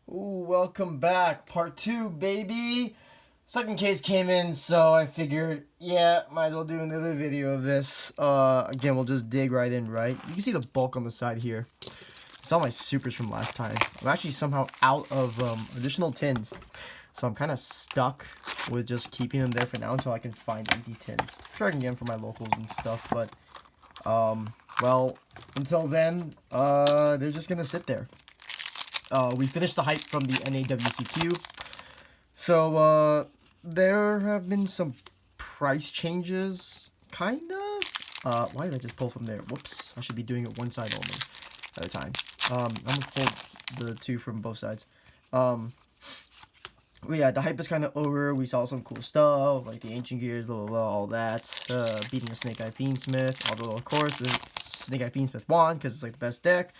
Ooh, welcome back. Part 2, baby. Second case came in, so I figured, yeah, might as well do another video of this. Again, we'll just dig right in, right? You can see the bulk on the side here. It's all my supers from last time. I'm actually somehow out of additional tins. So I'm kind of stuck with just keeping them there for now until I can find empty tins. I'm sure I can get them from my locals and stuff, but, well, until then, they're just going to sit there. We finished the hype from the NAWCQ. So, there have been some price changes, kind of. Why did I just pull from there? Whoops, I should be doing it one side only at a time. I'm gonna pull the two from both sides. But yeah, the hype is kind of over. We saw some cool stuff, like the ancient gears, blah, blah, blah, all that. Beating the Snake Eye Fiendsmith, although, of course, the Snake Eye Fiendsmith won, because it's, like, the best deck.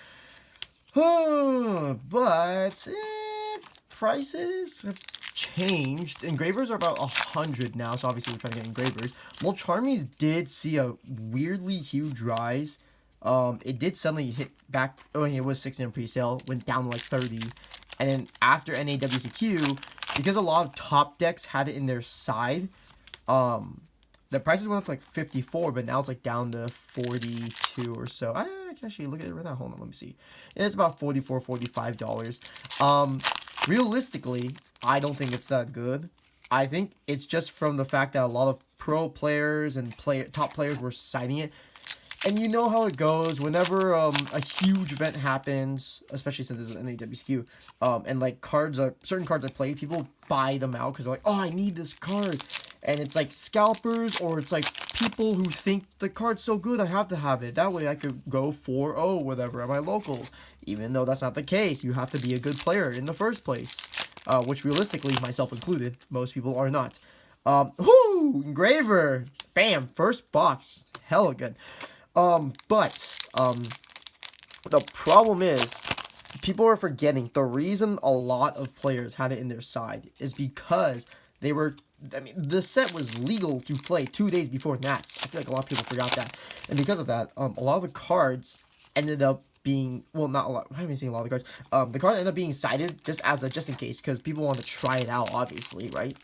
But prices have changed. Engravers are about 100 now, so obviously we're trying to get engravers. Molcharmies did see a weirdly huge rise. It did suddenly hit back. Oh, it was 60 in pre-sale, went down to like 30, and then after NAWCQ, because a lot of top decks had it in their side, the prices went up to like 54, but now it's like down to 42 or so. I can actually look at it right now. Hold on, let me see. It's about $44, $45. Realistically, I don't think it's that good. I think it's just from the fact that a lot of pro players and top players were signing it. And you know how it goes whenever a huge event happens, especially since this is NAWSQ, and like certain cards are played, people buy them out because they're like, oh, I need this card. And it's like scalpers, or it's like people who think the card's so good I have to have it. That way I could go 4-0 whatever at my locals. Even though that's not the case. You have to be a good player in the first place. Which realistically, myself included, most people are not. Engraver! Bam! First box. Hella good. But the problem is, people are forgetting the reason a lot of players had it in their side is because they were, the set was legal to play 2 days before Nats. I feel like a lot of people forgot that. And because of that, a lot of the cards ended up being, well, not a lot, I haven't seen a lot of the cards. The card ended up being cited just as a just in case, because people want to try it out, obviously, right?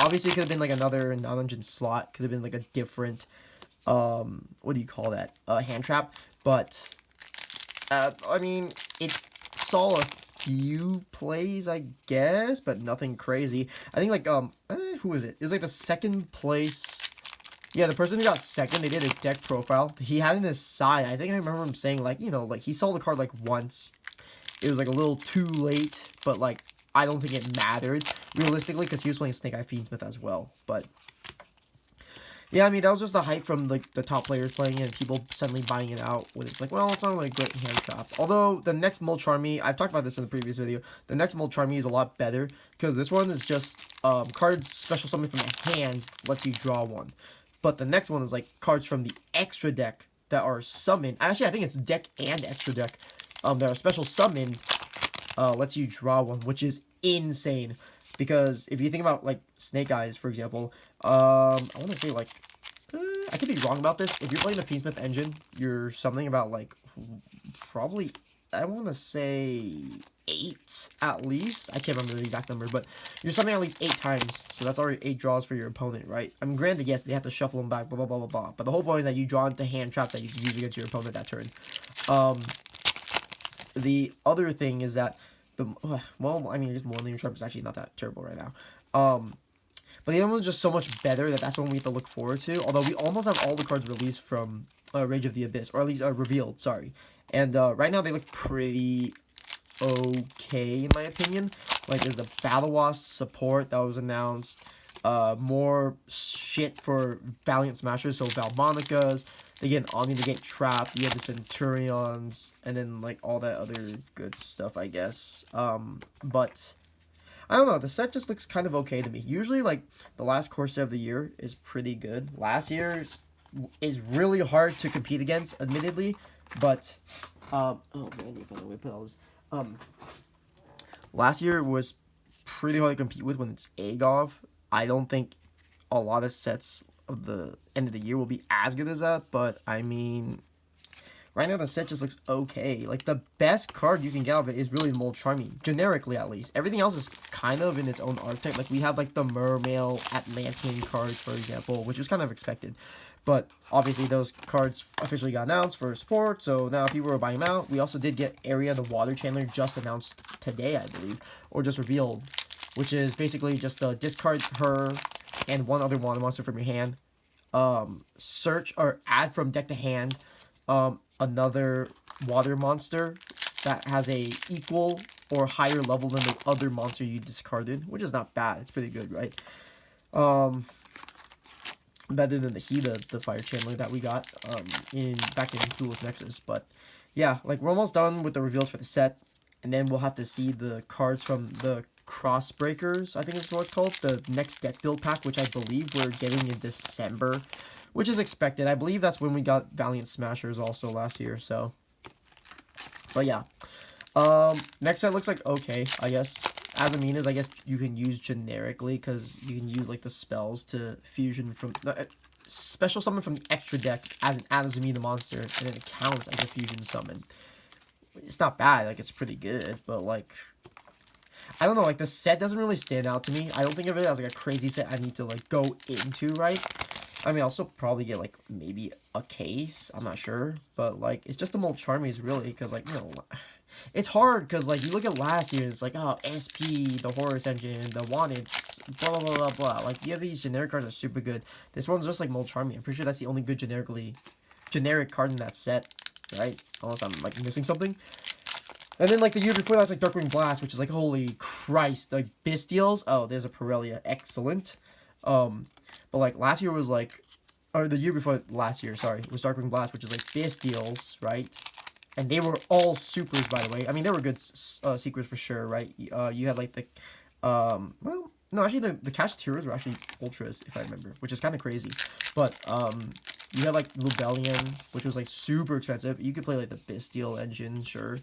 Obviously it could have been like another non-engine slot, could have been like a different, what do you call that? Hand trap. But, I mean, it saw a few plays, I guess, but nothing crazy. I think, like, who was it? It was, like, the second place. Yeah, the person who got second, they did a deck profile. He had in his side. I think I remember him saying, like, you know, like, he saw the card, like, once. It was, like, a little too late, but, like, I don't think it mattered, realistically, because he was playing Snake Eye Fiendsmith as well, but yeah, I mean, that was just the hype from, like, the top players playing it and people suddenly buying it out when it's like, well, it's not really a great hand trap. Although, the next Molcharmy, I've talked about this in the previous video, the next Molcharmy is a lot better, because this one is just, card special summon from the hand lets you draw one. But the next one is, like, cards from the extra deck that are summoned. Actually, I think it's deck and extra deck, that are special summoned, lets you draw one, which is insane. Because if you think about, like, Snake Eyes, for example, I want to say, like, I could be wrong about this. If you're playing the Fiendsmith engine, you're something about, like, probably, I want to say 8 at least. I can't remember the exact number, but you're something at least 8 times. So that's already 8 draws for your opponent, right? I mean, granted, yes, they have to shuffle them back, blah, blah, blah, blah, blah. But the whole point is that you draw into hand trap that you can use against your opponent that turn. The other thing is that well, I mean, just Millennium Trump is actually not that terrible right now. But the other one's just so much better that that's one we have to look forward to. Although we almost have all the cards released from Rage of the Abyss, or at least revealed, sorry. And right now they look pretty okay, in my opinion. Like, there's the Battle Wasp support that was announced. More shit for Valiant Smashers, so Valmonicas. They get Omni, they get Trapped, you have the Centurions, and then, like, all that other good stuff, I guess. But, I don't know, the set just looks kind of okay to me. Usually, like, the last core set of the year is pretty good. Last year's is really hard to compete against, admittedly, but, oh man, you found a way to put all this. Last year was pretty hard to compete with when it's Agov. I don't think a lot of sets of the end of the year will be as good as that, but I mean, right now the set just looks okay. Like, the best card you can get out of it is really the Mold Charming, generically at least. Everything else is kind of in its own archetype. Like, we have, like, the Mermail Atlantean cards, for example, which was kind of expected. But, obviously, those cards officially got announced for support, so now people are buying them out. We also did get Area, the Water Chandler, just announced today, I believe, or just revealed, which is basically just discard her and one other water monster from your hand. Search or add from deck to hand another water monster that has a equal or higher level than the other monster you discarded, which is not bad. It's pretty good, right? Better than the Fire Chandler that we got back in Duelist Nexus. But yeah, like, we're almost done with the reveals for the set, and then we'll have to see the cards from the Crossbreakers, I think is what it's called, the next deck build pack, which I believe we're getting in December, which is expected. I believe that's when we got Valiant Smashers also last year, so. But yeah. Next set looks like okay, I guess. Azaminas, I guess you can use generically, because you can use, like, the spells to fusion from special summon from the extra deck as an Azamina monster, and then it counts as a fusion summon. It's not bad, like, it's pretty good, but, like, I don't know, like, the set doesn't really stand out to me. I don't think of it as, like, a crazy set I need to, like, go into, right? I mean, I'll still probably get, like, maybe a case, I'm not sure, but, like, it's just the Mold Charmies, really, because, like, you know, it's hard, because, like, you look at last year, and it's like, oh, SP, the Horus Engine, the Wanted, blah, blah, blah, blah, blah. Like, you have these generic cards that are super good. This one's just, like, Mold Charming. I'm pretty sure that's the only good generic card in that set, right? Unless I'm, like, missing something. And then, like, the year before, that's, like, Darkwing Blast, which is, like, holy Christ, like, Bestials. Oh, there's a Pirellia. Excellent. But, like, last year was, like, or the year before last year, sorry, was Darkwing Blast, which is, like, Bestials, right? And they were all supers, by the way. I mean, they were good secrets for sure, right? You had, like, the, well, no, actually, the Casheteers were actually ultras, if I remember, which is kind of crazy. But, you had, like, Lubellion, which was, like, super expensive. You could play, like, the Bestial engine, sure.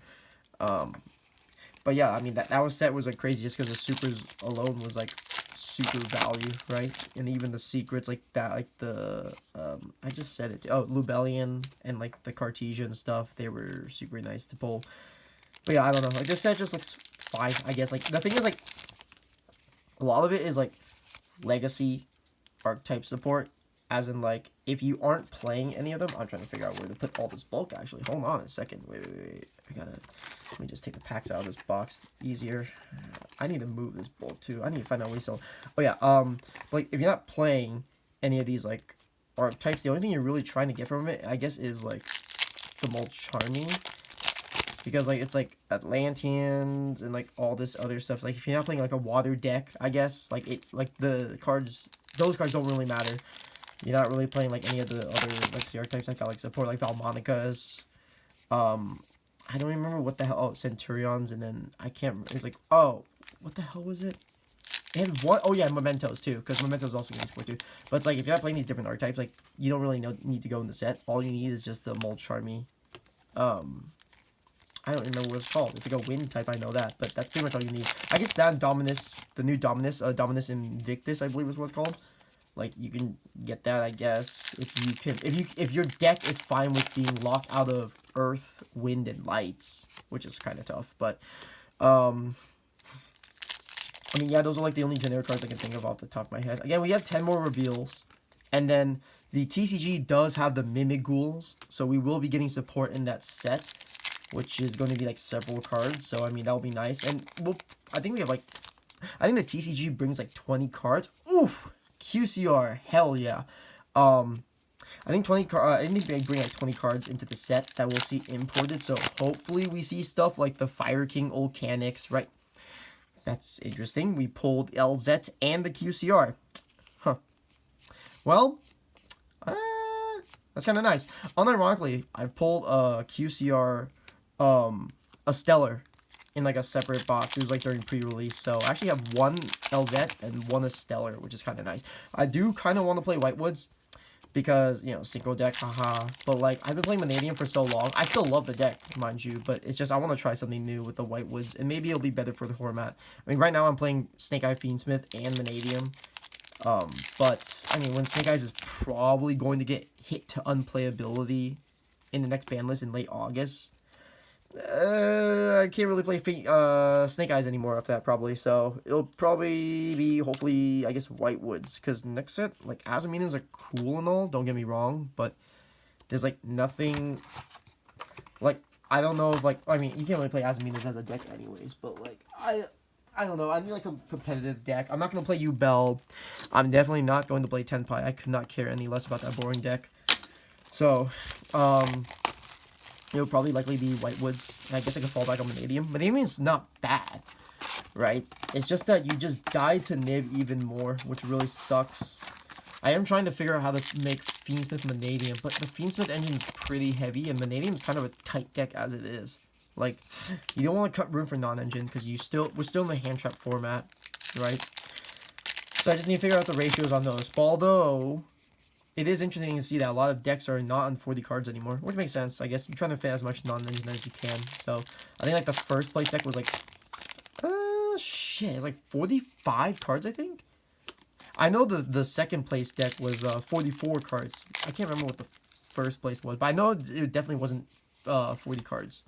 But yeah, I mean, that set was, like, crazy just because the supers alone was, like, super value, right? And even the secrets, like that, like the, I just said it, oh, Lubellion and, like, the Cartesian stuff, they were super nice to pull. But yeah, I don't know, like, this set just looks fine, I guess. Like, the thing is, like, a lot of it is, like, legacy archetype support, as in, like, if you aren't playing any of them, I'm trying to figure out where to put all this bulk, actually. Hold on a second. Wait. Let me just take the packs out of this box easier. I need to move this bulk, too. I need to find out where he's selling. Oh, yeah, like, if you're not playing any of these, like, archetypes, the only thing you're really trying to get from it, I guess, is, like, the Mold Charming. Because, like, it's, like, Atlanteans and, like, all this other stuff. Like, if you're not playing, like, a water deck, I guess, like, the cards, those cards don't really matter. You're not really playing, like, any of the other, like, the archetypes that got, like, support, like, Valmonicas. I don't remember what the hell, oh, Centurions, and then, I can't remember, it's like, oh, what the hell was it? And what, oh, yeah, Mementos, too, because Mementos also getting support, too. But it's like, if you're not playing these different archetypes, like, you don't really need to go in the set. All you need is just the Mold Charmy. I don't remember what it's called. It's like a wind type, I know that, but that's pretty much all you need. I guess that and Dominus, the new Dominus, Dominus Invictus, I believe is what it's called. Like, you can get that, I guess, if your deck is fine with being locked out of Earth, Wind, and Lights, which is kind of tough, but, I mean, yeah, those are, like, the only generic cards I can think of off the top of my head. Again, we have 10 more reveals, and then the TCG does have the Mimic Ghouls, so we will be getting support in that set, which is going to be, like, several cards, so, I mean, that'll be nice, and I think we have, like, I think the TCG brings, like, 20 cards. Oof! QCR, hell yeah. I think I think they bring, like, 20 cards into the set that we'll see imported, so hopefully we see stuff like the Fire King Volcanics, right? That's interesting. We pulled LZ and the QCR. Huh. Well, that's kind of nice. Unironically, I pulled a QCR, a Stellar, in, like, a separate box. It was, like, during pre-release. So I actually have one LZ and one Stellar, which is kind of nice. I do kind of want to play Whitewoods because, you know, synchro deck, haha. But, like, I've been playing Vanadium for so long. I still love the deck, mind you, but it's just I want to try something new with the Whitewoods, and maybe it'll be better for the format. I mean, right now I'm playing Snake Eye Fiendsmith and Vanadium. But, I mean, when Snake Eyes is probably going to get hit to unplayability in the next ban list in late August. I can't really play Snake Eyes anymore after that, probably. So it'll probably be, hopefully, I guess, Whitewoods. Because next set, like, Azaminas are cool and all, don't get me wrong. But there's, like, nothing... Like, I don't know if, like... I mean, you can't really play Azaminas as a deck anyways. But, like, I don't know. I need, like, a competitive deck. I'm not going to play Yubel. I'm definitely not going to play Tenpai. I could not care any less about that boring deck. So, it'll probably likely be Whitewoods. And I guess I could fall back on Vanadium. Vanadium's not bad, right? It's just that you just die to Nib even more, which really sucks. I am trying to figure out how to make Fiendsmith Vanadium, but the Fiendsmith engine's pretty heavy, and Vanadium's kind of a tight deck as it is. Like, you don't want to cut room for non-engine, because we're still in the hand trap format, right? So I just need to figure out the ratios on those. Although, it is interesting to see that a lot of decks are not on 40 cards anymore, which makes sense. I guess you're trying to fit as much non-engine as you can. So I think like the first place deck was like, shit, like 45 cards, I think. I know the second place deck was 44 cards. I can't remember what the first place was, but I know it definitely wasn't 40 cards,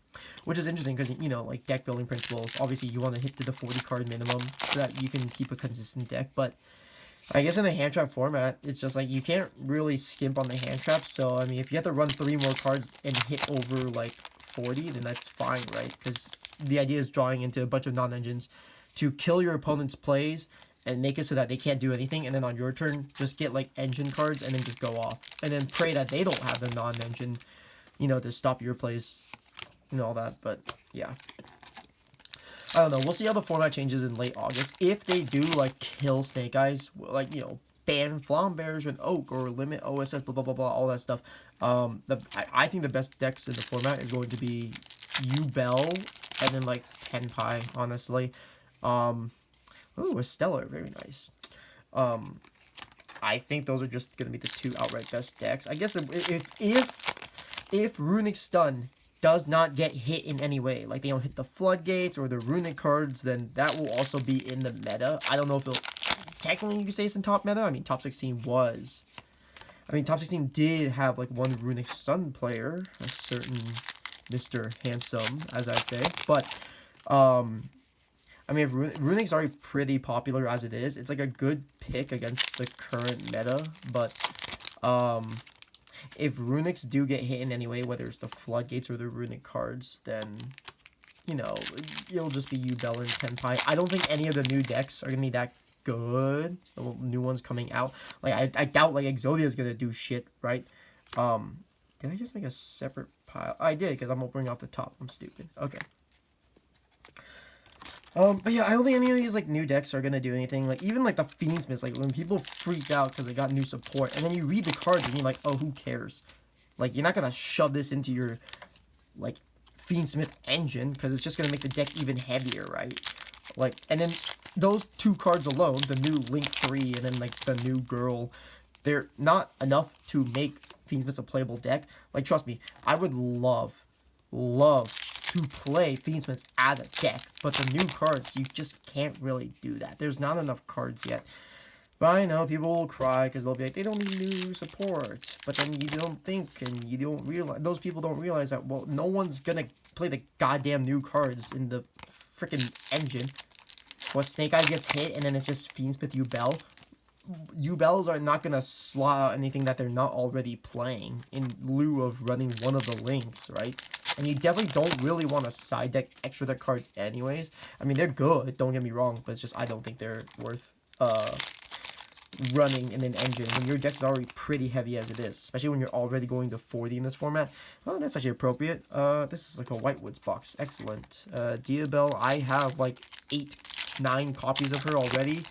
which is interesting because, you know, like deck building principles. Obviously, you want to hit to the 40 card minimum so that you can keep a consistent deck, but I guess in the hand trap format, it's just like you can't really skimp on the hand trap. So, I mean, if you have to run 3 more cards and hit over like 40, then that's fine, right? Because the idea is drawing into a bunch of non-engines to kill your opponent's plays and make it so that they can't do anything. And then on your turn, just get like engine cards and then just go off. And then pray that they don't have the non-engine, you know, to stop your plays and all that. But yeah. I don't know. We'll see how the format changes in late August. If they do, like, kill Snake Eyes, like, you know, ban Flamberge and Oak or limit OSS, blah, blah, blah, blah, all that stuff. I think the best decks in the format is going to be Yubel and then, like, Tenpai, honestly. Ooh, a Stellar. Very nice. I think those are just going to be the 2 outright best decks. I guess if Runic Stun does not get hit in any way, like they don't hit the floodgates or the runic cards, then that will also be in the meta. I don't know if it'll technically you could say it's in top meta. I mean, top 16 was. I mean, top 16 did have like one runic sun player, a certain Mr. Handsome, as I'd say. But I mean, if runic's already pretty popular as it is, it's like a good pick against the current meta. But if runics do get hit in any way, whether it's the floodgates or the runic cards, then, you know, it'll just be Yubel and Tenpai. I don't think any of the new decks are going to be that good. The new ones coming out. Like, I doubt, like, Exodia is going to do shit, right? Did I just make a separate pile? I did, because I'm opening off the top. I'm stupid. Okay. But yeah, I don't think any of these, like, new decks are gonna do anything. Like, even, like, the Fiendsmiths, like, when people freak out because they got new support, and then you read the cards and you're like, oh, who cares? Like, you're not gonna shove this into your, like, Fiendsmith engine, because it's just gonna make the deck even heavier, right? Like, and then those 2 cards alone, the new Link 3 and then, like, the new Girl, they're not enough to make Fiendsmith a playable deck. Like, trust me, I would love to play Fiendsmiths as a deck, but the new cards, you just can't really do that. There's not enough cards yet. But I know people will cry because they'll be like, they don't need new support. But then you don't think and you don't realize, those people don't realize that, well, no one's gonna play the goddamn new cards in the freaking engine. Well, Snake Eye gets hit and then it's just Fiendsmith Yubel. Yubels are not gonna slot out anything that they're not already playing in lieu of running one of the links, right? And you definitely don't really want to side deck extra deck cards anyways. I mean, they're good, don't get me wrong, but it's just I don't think they're worth running in an engine when your deck's already pretty heavy as it is, especially when you're already going to 40 in this format. Oh, that's actually appropriate. This is like a Whitewoods box. Excellent. Diabelle, I have like 8-9 copies of her already.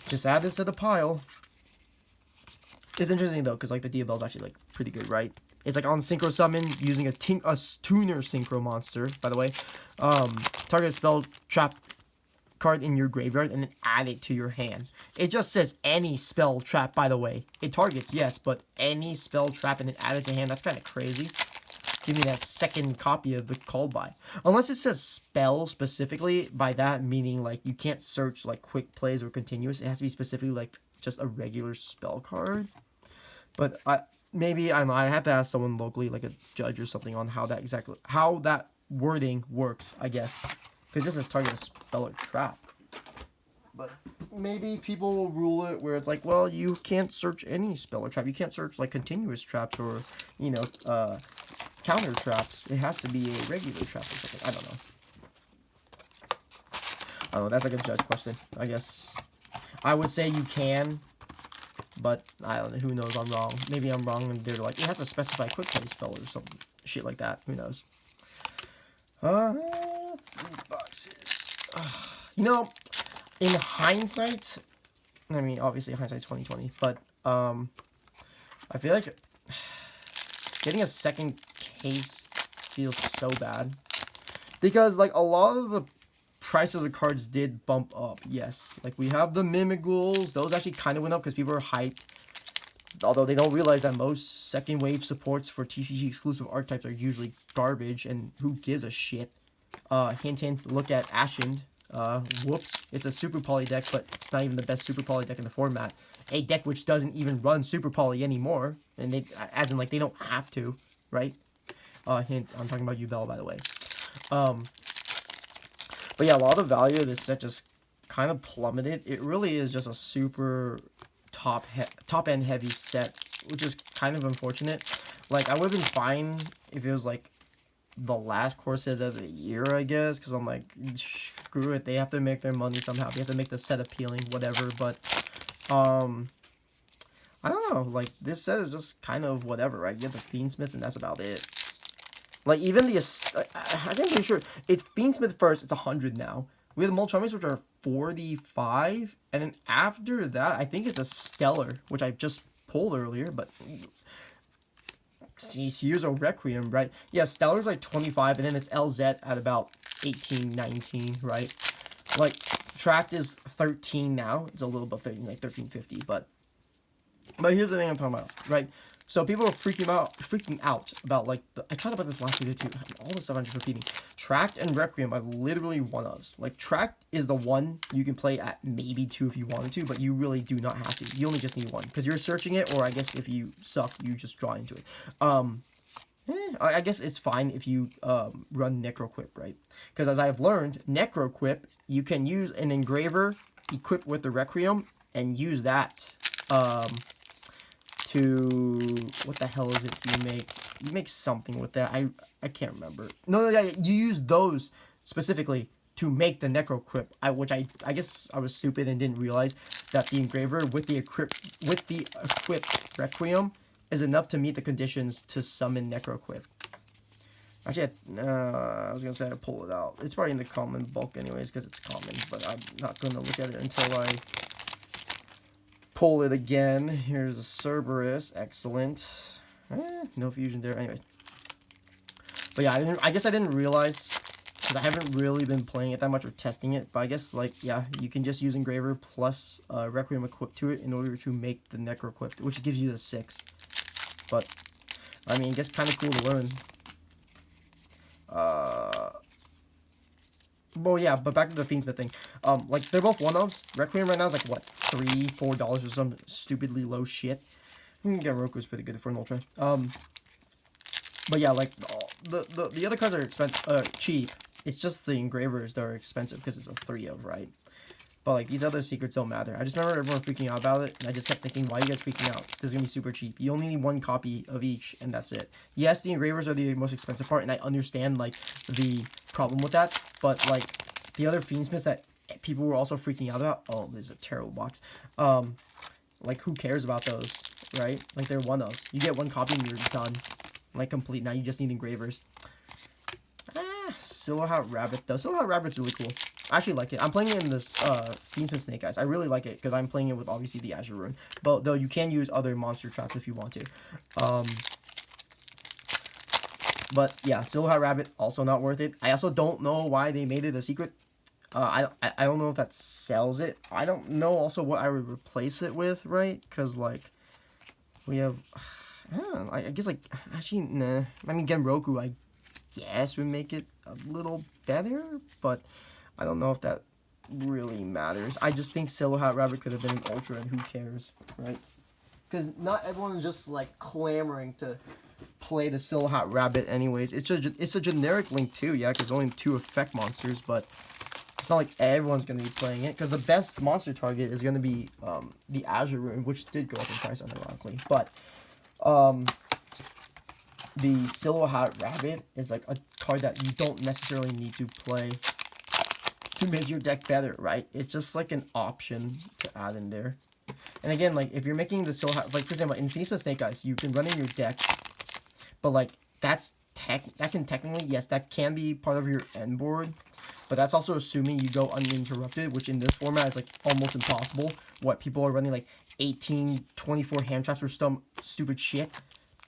Just add this to the pile. It's interesting though, because like the Diabelle's actually like pretty good, right? It's like on Synchro Summon, using a Tuner Synchro Monster, by the way. Target spell trap card in your graveyard and then add it to your hand. It just says any spell trap, by the way. It targets, yes, but any spell trap and then add it to hand. That's kind of crazy. Give me that second copy of the called by. Unless it says spell specifically, by that meaning like you can't search like quick plays or continuous. It has to be specifically like just a regular spell card. But maybe I don't know. I have to ask someone locally, like a judge or something, on how that wording works. I guess because just as target a speller trap, but maybe people will rule it where it's like, well, you can't search any speller trap. You can't search like continuous traps or counter traps. It has to be a regular trap or something. I don't know. I don't know. That's like a judge question. I guess I would say you can. But I don't know, who knows, I'm wrong. Maybe I'm wrong and they're like, it has to specify quick play spell or some shit like that. Who knows? 3 boxes. In hindsight, I mean, obviously hindsight's 2020, but I feel like getting a second case feels so bad. Because like a lot of the price of the cards did bump up, yes. Like we have the Mimigools, those actually kind of went up because people are hyped. Although they don't realize that most second wave supports for TCG exclusive archetypes are usually garbage, and who gives a shit. Hint, look at Ashen. Whoops, it's a super poly deck, but it's not even the best super poly deck in the format. A deck which doesn't even run super poly anymore, and they, as in like they don't have to, right? Hint, I'm talking about Yubel, by the way. But yeah, a lot of the value of this set just kind of plummeted. It really is just a super top-end heavy set, which is kind of unfortunate. Like, I would have been fine if it was, like, the last core set of the year, I guess, because I'm like, screw it. They have to make their money somehow. They have to make the set appealing, whatever, but, I don't know. Like, this set is just kind of whatever, right? You get the Fiendsmiths, and that's about it. Like, even the, I'm pretty sure, it's Fiendsmith first, it's 100 now. We have the Moltres, which are 45, and then after that, I think it's a Stellar, which I just pulled earlier, but, see, here's a Requiem, right? Yeah, Stellar's like 25, and then it's LZ at about 18, 19, right? Like, Tract is 13 now, it's a little bit 13, like 1350, but here's the thing I'm talking about, right? So people are freaking out about like I talked about this last video too. All the stuff I'm just repeating. Tract and Requiem are literally one-ofs. Like Tract is the one you can play at maybe 2 if you wanted to, but you really do not have to. You only just need 1 because you're searching it, or I guess if you suck, you just draw into it. I guess it's fine if you run Necroquip, right? Because as I've learned, Necroquip you can use an engraver equipped with the Requiem and use that. To what the hell is it you make something with that. I can't remember. No, yeah, you use those specifically to make the Necroquip. Which I guess I was stupid and didn't realize that the engraver with the equipped Requiem is enough to meet the conditions to summon Necroquip. Actually, I was gonna say I pull it out. It's probably in the common bulk anyways because it's common, but I'm not gonna look at it until I pull it again. Here's a Cerberus. Excellent. No fusion there. Anyways. But yeah, I guess I didn't realize, because I haven't really been playing it that much or testing it. But I guess, like, yeah, you can just use Engraver plus Requiem equipped to it in order to make the Necroquip, which gives you the 6. But, I mean, I guess kind of cool to learn. Well, yeah, but back to the Fiendsmith thing. Like, they're both one-ofs. Requiem right now is like, what, $3, $4 or some stupidly low shit. Garoku's pretty good for an Ultra. But yeah, like, the other cards are expensive, cheap. It's just the engravers that are expensive because it's a 3 of, right? But, like, these other secrets don't matter. I just remember everyone freaking out about it, and I just kept thinking, why are you guys freaking out? This is going to be super cheap. You only need 1 copy of each, and that's it. Yes, the engravers are the most expensive part, and I understand, like, the problem with that, but, like, the other Fiendsmiths that people were also freaking out about, oh, this is a terrible box, like, who cares about those, right? Like, they're one-ofs. You get 1 copy and you're done. Like, complete. Now you just need engravers. Silhouette Rabbit, though. Silhouette Rabbit's really cool. I actually like it. I'm playing it in this Fiendsmith Snake Eyes. I really like it because I'm playing it with obviously the Azure Rune. But though you can use other monster traps if you want to. But yeah, Silhouette Rabbit also not worth it. I also don't know why they made it a secret. I don't know if that sells it. I don't know also what I would replace it with, right? Because like we have, I don't know, I guess like actually nah. I mean Genroku I guess would make it a little better, but I don't know if that really matters. I just think Silhouette Rabbit could have been an Ultra, and who cares, right? because not everyone's just like clamoring to play the Silhouette Hat Rabbit anyways. It's a generic link too, yeah, because only 2 effect monsters, but it's not like everyone's going to be playing it, because the best monster target is going to be the Azure Rune, which did go up in price unironically, but the Silhouette Hat Rabbit is like a card that you don't necessarily need to play to make your deck better, right? It's just like an option to add in there. And again, like if you're making the Silhouette Hat, like for example, in Feast with Snake Eyes, you can run in your deck, but like that can technically, yes, that can be part of your end board, but that's also assuming you go uninterrupted, which in this format is like almost impossible. What, people are running like 18, 24 hand traps or some stupid shit.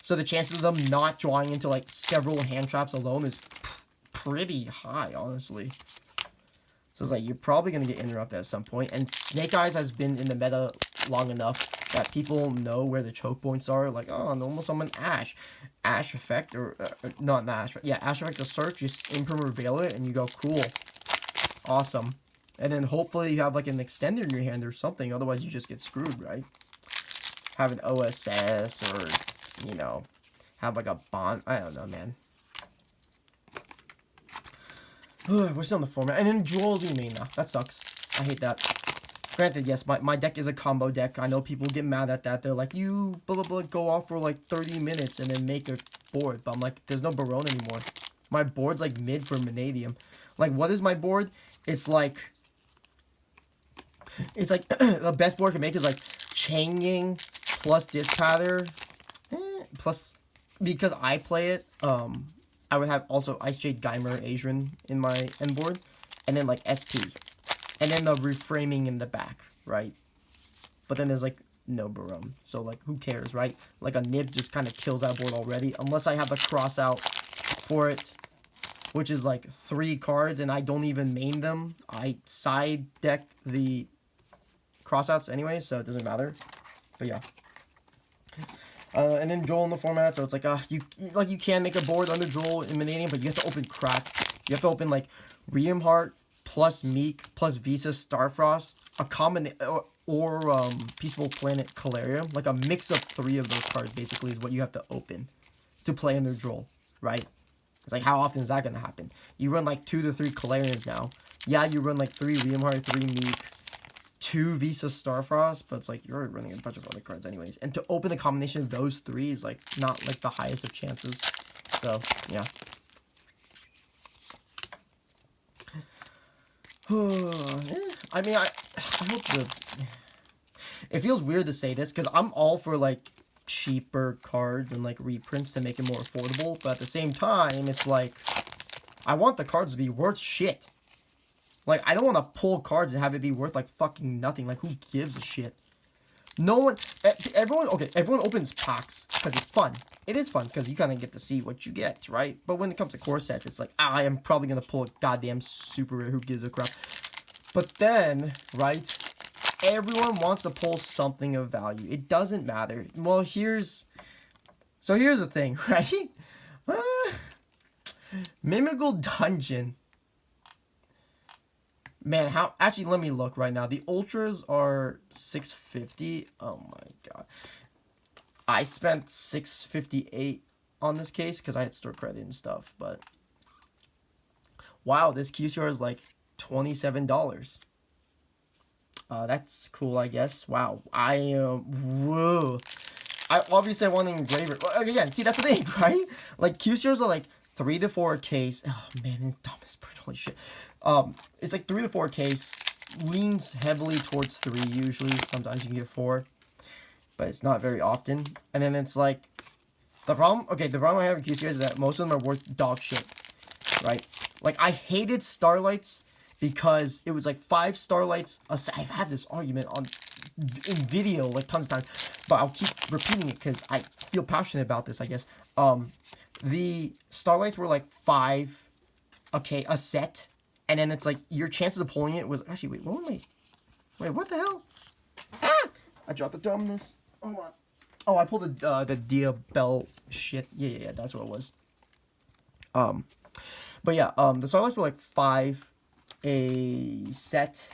So the chances of them not drawing into like several hand traps alone is pretty high, honestly. So it's like you're probably going to get interrupted at some point. And Snake Eyes has been in the meta long enough that people know where the choke points are. Like, oh, I'm almost on an Ash. Ash effect, or not an Ash, but yeah, Ash effect to search, just imprint reveal it, and you go, cool. Awesome. And then hopefully you have like an extender in your hand or something, otherwise you just get screwed, right? Have an OSS, or, you know, have like a bond. I don't know, man. We're still in the format. And then Joel do main now. That sucks. I hate that. Granted, yes, my deck is a combo deck. I know people get mad at that. They're like, you blah blah blah go off for like 30 minutes and then make a board. But I'm like, there's no Barone anymore. My board's like mid for Vanadium. Like, what is my board? It's like the best board I can make is like Changing plus Dispatter plus, because I play it, I would have also Ice Jade, Geimer, Adrian in my end board, and then like SP, and then the reframing in the back, right? But then there's like no Barone, so like who cares, right? Like a Nib just kind of kills that board already, unless I have a cross out for it, which is like 3 cards, and I don't even main them. I side deck the crossouts anyway, so it doesn't matter. But yeah. And then Joel in the format, so it's like you can make a board under Joel in Vanadium, but you have to open Crack. You have to open like Riem Heart plus Meek plus Visa Starfrost, a common or Peaceful Planet Calarium, like a mix of 3 of those cards basically is what you have to open to play under Joel, right? It's like, how often is that gonna happen? You run like 2 to 3 Calariums now. Yeah, you run like 3 Riem Heart, 3 Meek, 2 Visa Starfrost, but it's like you're already running a bunch of other cards anyways. And to open the combination of those 3 is like not like the highest of chances. So yeah. I mean, I hope it feels weird to say this because I'm all for like cheaper cards and like reprints to make it more affordable, but at the same time, it's like I want the cards to be worth shit. Like, I don't want to pull cards and have it be worth, like, fucking nothing. Like, who gives a shit? No one... Everyone opens packs because it's fun. It is fun because you kind of get to see what you get, right? But when it comes to core sets, it's like, I am probably going to pull a goddamn super rare. Who gives a crap? But then, right, everyone wants to pull something of value. It doesn't matter. Well, here's the thing, right? Mimical Dungeon... Man, how... Actually, let me look right now. The Ultras are $650. Oh, my God. I spent $658 on this case because I had store credit and stuff, but... Wow, this QCR is like $27. That's cool, I guess. Wow. Whoa. Obviously, I want an engraver. Again, see, that's the thing, right? Like, QCRs are like 3 to 4 case. Oh, man, it's dumb as bird. Holy shit. It's like 3 to 4 case, leans heavily towards 3 usually, sometimes you can get 4, but it's not very often. And then it's like, the problem I have with QCS is that most of them are worth dog shit, right? Like, I hated Starlights because it was like 5 Starlights, I've had this argument in video like tons of times, but I'll keep repeating it because I feel passionate about this, I guess. The Starlights were like 5, okay, a set. And then it's like, your chances of pulling it was... Actually, wait, what the hell? Ah! I dropped the dumbness. Hold on. Oh, I pulled the Dia Bell shit. Yeah, that's what it was. But yeah, the Starlights were like 5 a set.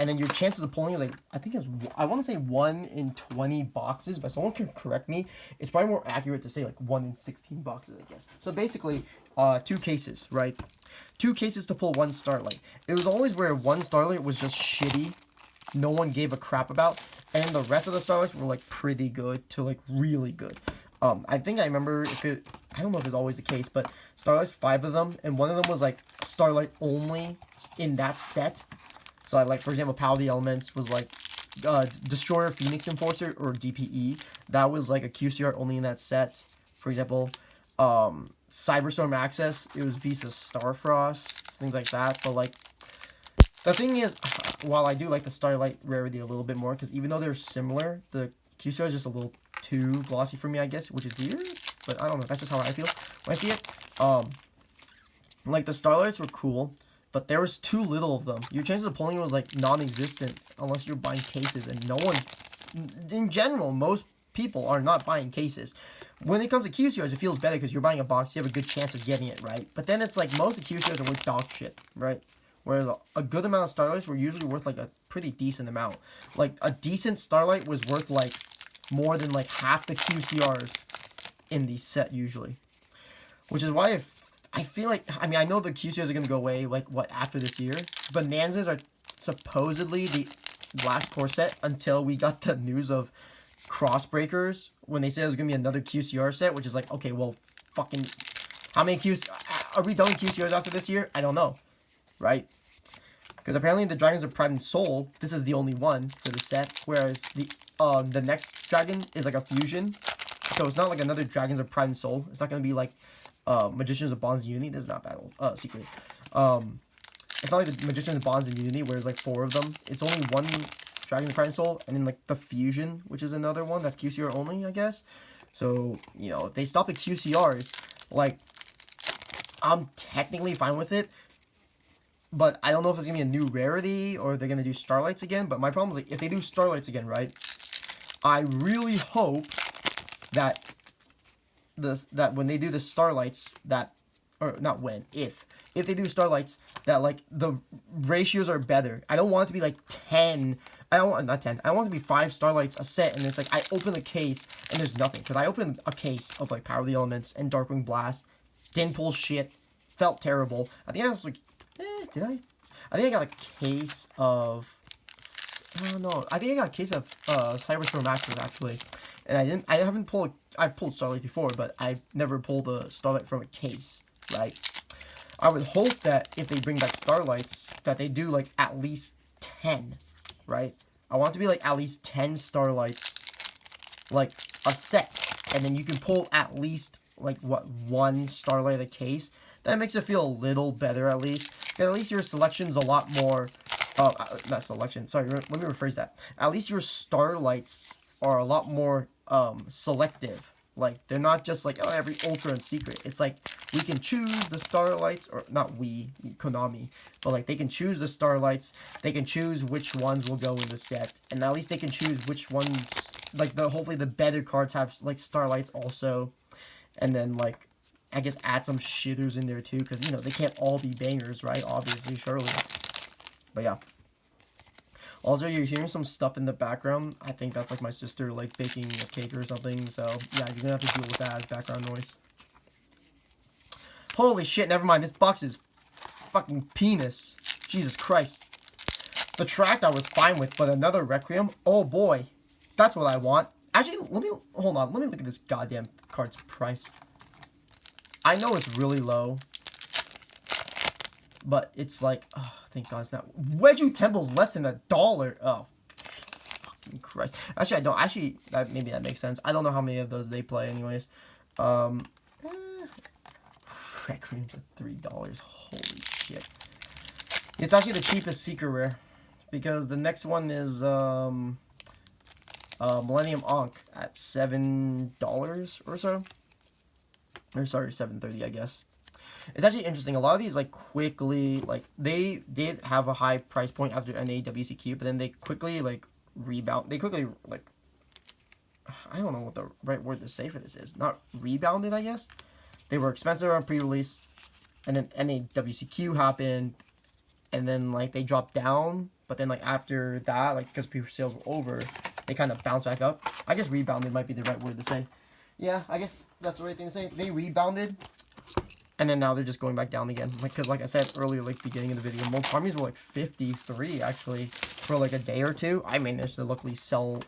and then your chances of pulling is like, I think it's, I want to say 1 in 20 boxes, but someone can correct me. It's probably more accurate to say like 1 in 16 boxes, I guess. So basically, 2 cases, right? 2 cases to pull 1 Starlight. It was always where 1 Starlight was just shitty, no one gave a crap about, and the rest of the Starlights were like pretty good to like really good. I think I remember if it, I don't know if it's always the case, but Starlights, 5 of them, and one of them was like Starlight only in that set. So I like, for example, Power of the Elements was like Destroyer, Phoenix Enforcer, or DPE. That was like a QCR only in that set. For example, Cyberstorm Access, it was Visa Starfrost, things like that. But like, the thing is, while I do like the Starlight rarity a little bit more, because even though they're similar, the QCR is just a little too glossy for me, I guess, which is weird. But I don't know, that's just how I feel when I see it. Like the Starlights were cool, but there was too little of them. Your chances of pulling it was like non-existent unless you're buying cases, and no one, in general, most people are not buying cases. When it comes to QCRs, it feels better because you're buying a box, you have a good chance of getting it, right? But then it's like most of the QCRs are worth dog shit, right? Whereas a good amount of Starlights were usually worth like a pretty decent amount. Like a decent Starlight was worth like more than like half the QCRs in the set usually. Which is why I feel like, I mean, I know the QCRs are going to go away like what after this year. Bonanzas are supposedly the last core set until we got the news of Crossbreakers when they said it was going to be another QCR set, which is like, okay, well, fucking, how many are we done with QCRs after this year? I don't know. Right? Because apparently the Dragons of Pride and Soul, this is the only one for the set, whereas the next dragon is like a fusion. So it's not like another Dragons of Pride and Soul. It's not going to be like Magicians of Bonds and Unity. This is not battle secret. It's not like the Magicians of Bonds and Unity, where there's like 4 of them. It's only one Dragons of Pride and Soul, and then like the fusion, which is another one that's QCR only, I guess. So, you know, if they stop the QCRs, like, I'm technically fine with it. But I don't know if it's going to be a new rarity or they're going to do Starlights again. But my problem is, like, if they do Starlights again, right, I really hope that that when they do the Starlights, that, or not when, if they do Starlights, that, like, the ratios are better. I don't want it to be, like, 10. I don't want, not 10. I want it to be 5 Starlights a set, and it's like, I open the case, and there's nothing. Because I opened a case of, like, Power of the Elements and Darkwing Blast. Didn't pull shit. Felt terrible. I think I was, like, did I? I think I got a case of, I don't know. I think I got a case of Cyberstorm Access, actually. And I haven't pulled, I've pulled Starlight before, but I've never pulled a Starlight from a case, right? I would hope that if they bring back Starlights, that they do, like, at least 10, right? I want it to be, like, at least 10 Starlights, like, a set. And then you can pull at least, like, what, 1 Starlight a case. That makes it feel a little better, at least. At least your selection's a lot more, not selection, sorry, let me rephrase that. At least your Starlights are a lot more, selective. Like, they're not just like, oh, every Ultra and Secret. It's like, we can choose the Starlights, or not we, Konami, but like, they can choose the Starlights, they can choose which ones will go in the set, and at least they can choose which ones, like, hopefully the better cards have, like, Starlights also, and then, like, I guess add some shitters in there too, because, you know, they can't all be bangers, right? Obviously, surely. But yeah. Also, you're hearing some stuff in the background. I think that's like my sister, like, baking a cake or something. So, yeah, you're gonna have to deal with that as background noise. Holy shit, never mind. This box is fucking penis. Jesus Christ. The track I was fine with, but another Requiem? Oh boy. That's what I want. Actually, hold on. Let me look at this goddamn card's price. I know it's really low, but it's like, oh, thank God it's not. Wedgie Temple's less than $1. Oh, fucking Christ. Actually, I don't. Actually, maybe that makes sense. I don't know how many of those they play, anyways. Requiem's at $3. Holy shit. It's actually the cheapest secret rare, because the next one is Millennium Ankh at $7 or so. Or sorry, $7.30, I guess. It's actually interesting. A lot of these, like, quickly, like, they did have a high price point after NAWCQ, but then they quickly, like, rebound. They quickly, like, I don't know what the right word to say for this is. Not rebounded, I guess. They were expensive on pre-release, and then NAWCQ happened, and then like they dropped down, but then like after that, like because pre-sales were over, they kind of bounced back up. I guess rebounded might be the right word to say. Yeah, I guess that's the right thing to say. They rebounded, and then now they're just going back down again. Like, because like I said earlier, like beginning of the video, most armies were like 53 actually for like a day or two. I managed to luckily sell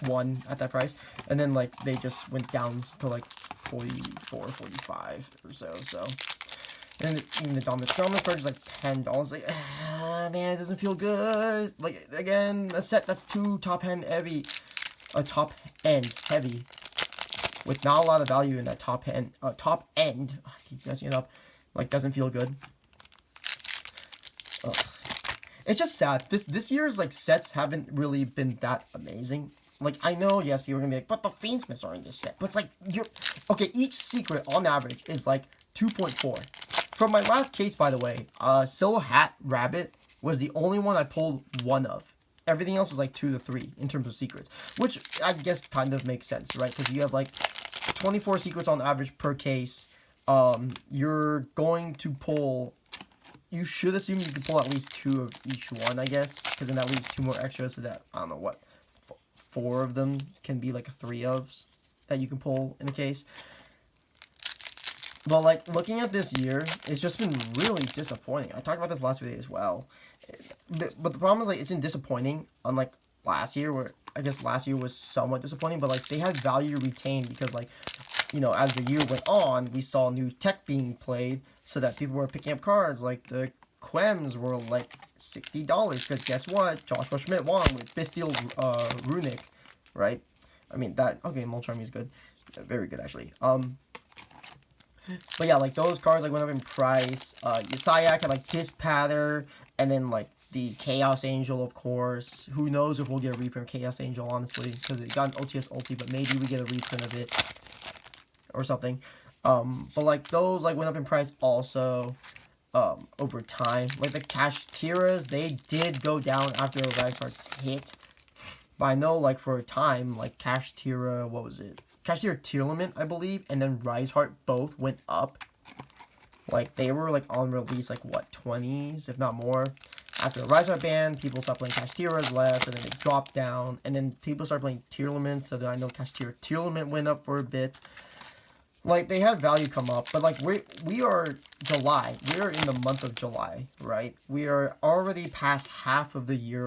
one at that price, and then like they just went down to like 44, 45 or so. So, and even the dominant card is like $10. Like, man, it doesn't feel good. Like again, a set that's too top end heavy, with not a lot of value in that top end. I keep messing it up. Like, doesn't feel good. Ugh. It's just sad. This year's like sets haven't really been that amazing. Like, I know, yes, people are gonna be like, but the Fiendsmiths are in this set. But it's like, okay, each secret on average is like 2.4. From my last case, by the way, Silver Hat Rabbit was the only one I pulled one of. Everything else was like 2 to 3 in terms of secrets, which I guess kind of makes sense, right? Because you have like 24 secrets on average per case. You're going to pull, you should assume you can pull at least 2 of each one, I guess, because then that leaves 2 more extras, so that, I don't know what, 4 of them can be like 3 ofs that you can pull in a case. But like, looking at this year, it's just been really disappointing. I talked about this last video as well. But the problem is, like, it's been disappointing, unlike last year, where I guess last year was somewhat disappointing, but like, they had value retained because, like, you know, as the year went on, we saw new tech being played, so that people were picking up cards. Like, the Quems were like $60, because guess what? Joshua Schmidt won with Bestial Runic, right? I mean, that, okay, Molcharmy is good. Very good, actually. But yeah, like, those cards, like, went up in price. Yesaiak had, like, Kiss Patter, and then, like, the Chaos Angel, of course. Who knows if we'll get a reprint of Chaos Angel, honestly, because it got an OTS ulti, but maybe we get a reprint of it, or something. But, like, those, like, went up in price also, over time. Like, the Kashtiras, they did go down after Rise Hearts hit. But I know, like, for a time, like, Kashtira, what was it? Kashtira Tearlament, I believe, and then Rise Heart both went up. Like, they were, like, on release, like, what, 20s, if not more. After the Rise Heart ban, people stopped playing Kashtiras left, and then they dropped down. And then people started playing Tearlament, so then I know Kashtira Tearlament went up for a bit. Like, they had value come up, but, like, we are July. We are in the month of July, right? We are already past half of the year,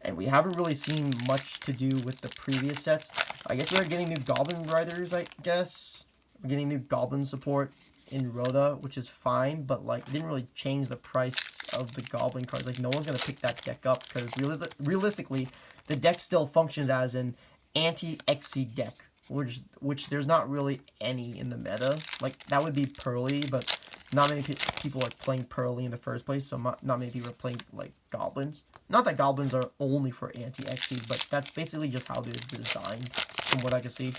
and we haven't really seen much to do with the previous sets. I guess we're getting new Goblin Riders, I guess. We're getting new Goblin support in Rhoda, which is fine, but, like, it didn't really change the price of the Goblin cards. Like, no one's going to pick that deck up, because realistically, the deck still functions as an anti-Xe deck, which there's not really any in the meta. Like, that would be Pearly, but not many people are playing Pearly in the first place, so not many people are playing, like, Goblins. Not that Goblins are only for anti-Xe, but that's basically just how they're designed, from what I can see.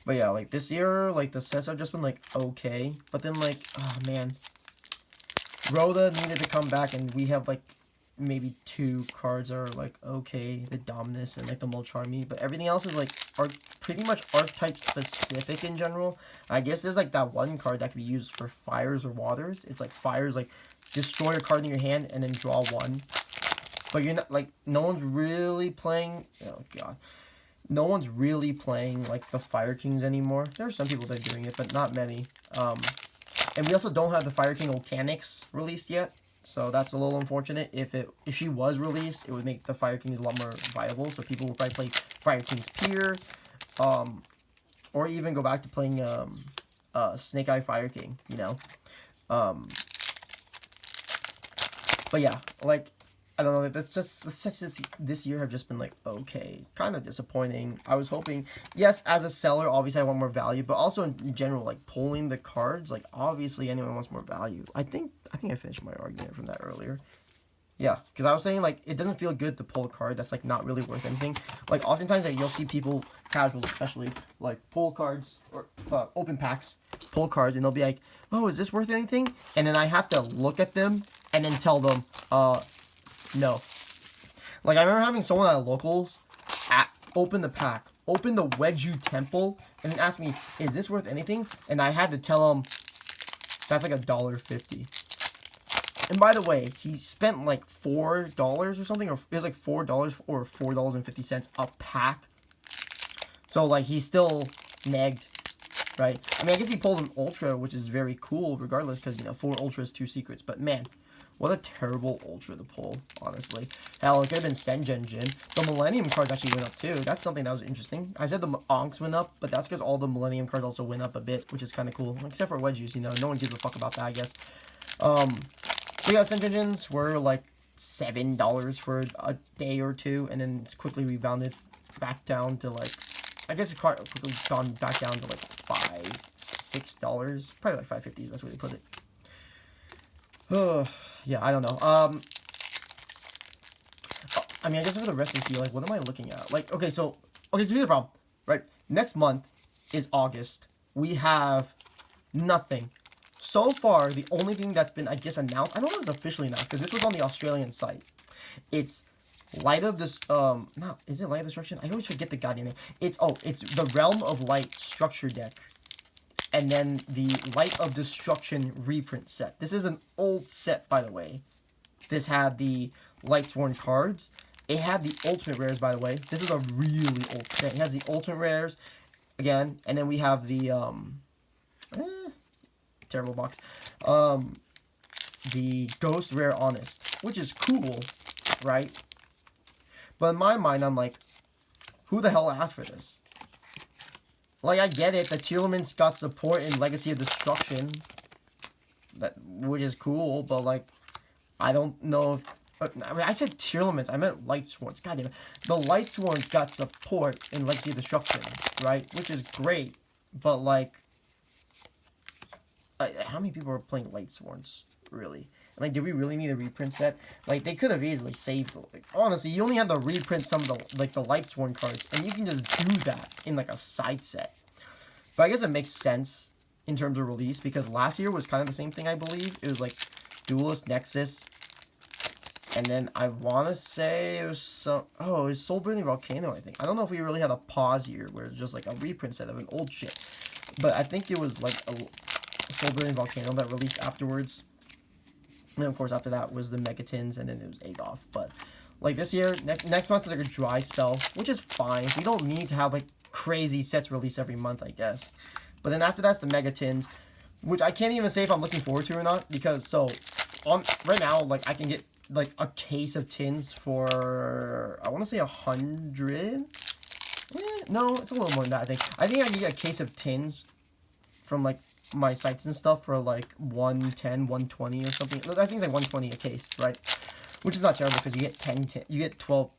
But yeah, like, this year, like, the sets have just been, like, okay. But then, like, oh, man. Rhoda needed to come back, and we have, like, maybe 2 cards are, like, okay. The Dominus and, like, the Molcharmy. But everything else is, like, pretty much archetype specific in general. I guess there's, like, that one card that can be used for fires or waters. It's, like, fires, like, destroy a card in your hand and then draw 1. But you're not, like, no one's really playing, oh, God. No one's really playing, like, the Fire Kings anymore. There are some people that are doing it, but not many. And we also don't have the Fire King Volcanics released yet. So that's a little unfortunate. If she was released, it would make the Fire Kings a lot more viable. So people would probably play Fire King's Pier. Or even go back to playing Snake Eye Fire King, you know. But yeah, like, I don't know, that's just, the sets this year have just been, like, okay, kind of disappointing. I was hoping, yes, as a seller, obviously I want more value, but also in general, like, pulling the cards, like, obviously anyone wants more value. I think I finished my argument from that earlier. Yeah, because I was saying, like, it doesn't feel good to pull a card that's, like, not really worth anything. Like, oftentimes, like, you'll see people, casuals especially, like, pull cards, or open packs, pull cards, and they'll be like, oh, is this worth anything? And then I have to look at them, and then tell them, no. Like, I remember having someone at locals open the pack, open the Wedju Temple, and then ask me, is this worth anything? And I had to tell them, that's like $1.50. And by the way, he spent like $4 or something, or it was like $4 or $4.50 a pack. So like he's still negged, right? I mean, I guess he pulled an ultra, which is very cool regardless, because, you know, 4 ultras, 2 secrets. But man, what a terrible ultra to pull, honestly. Hell, it could have been Sengen Jin. The Millennium cards actually went up too. That's something that was interesting. I said the Onks went up, but that's because all the Millennium cards also went up a bit, which is kind of cool. Except for Wedges, you know, no one gives a fuck about that, I guess. So yeah, Sengen Jins were like $7 for a day or two, and then it's quickly rebounded back down to like, I guess it's quickly gone back down to like $5-6, probably like $5.50 is the best way to put it. Yeah, I don't know. I mean, I guess for the rest of this year, like, what am I looking at? Like, okay, so here's the problem, right? Next month is August. We have nothing. So far, the only thing that's been, I guess, announced, I don't know if it's officially announced, because this was on the Australian site. It's Light of this, is it Light of Destruction? I always forget the goddamn name. It's the Realm of Light structure deck. And then the Light of Destruction reprint set. This is an old set, by the way. This had the Lightsworn cards. It had the Ultimate Rares, by the way. This is a really old set. It has the Ultimate Rares, again. And then we have the, terrible box. The Ghost Rare Honest, which is cool, right? But in my mind, I'm like, who the hell asked for this? Like, I get it. The Tearlaments got support in Legacy of Destruction, which is cool, but, like, I don't know if... I mean, I said Tearlaments. I meant Lightsworns. God damn it. The Lightsworns got support in Legacy of Destruction, right? Which is great, but, like... how many people are playing Lightsworns, really? Like, did we really need a reprint set? Like, they could have easily saved it. Like, honestly, you only have to reprint some of the, like, the Lightsworn cards, and you can just do that in, like, a side set. But I guess it makes sense in terms of release, because last year was kind of the same thing, I believe. It was, like, Duelist Nexus, and then I want to say it was some... Oh, it was Soul Burning Volcano, I think. I don't know if we really had a pause year where it was just, like, a reprint set of an old shit. But I think it was, like, a Soul Burning Volcano that released afterwards. And then, of course, after that was the Megatins, and then it was Adolf. But, like, this year, next month is, like, a dry spell, which is fine. We don't need to have, like, crazy sets released every month, I guess. But then after that's the Megatins, which I can't even say if I'm looking forward to or not, because, so, right now, like, I can get, like, a case of tins for, I want to say 100? No, it's a little more than that, I think. I think I can get a case of tins from, like, my sites and stuff for like 110, 120 or something. I think it's like 120 a case, right? Which is not terrible because you get you get 12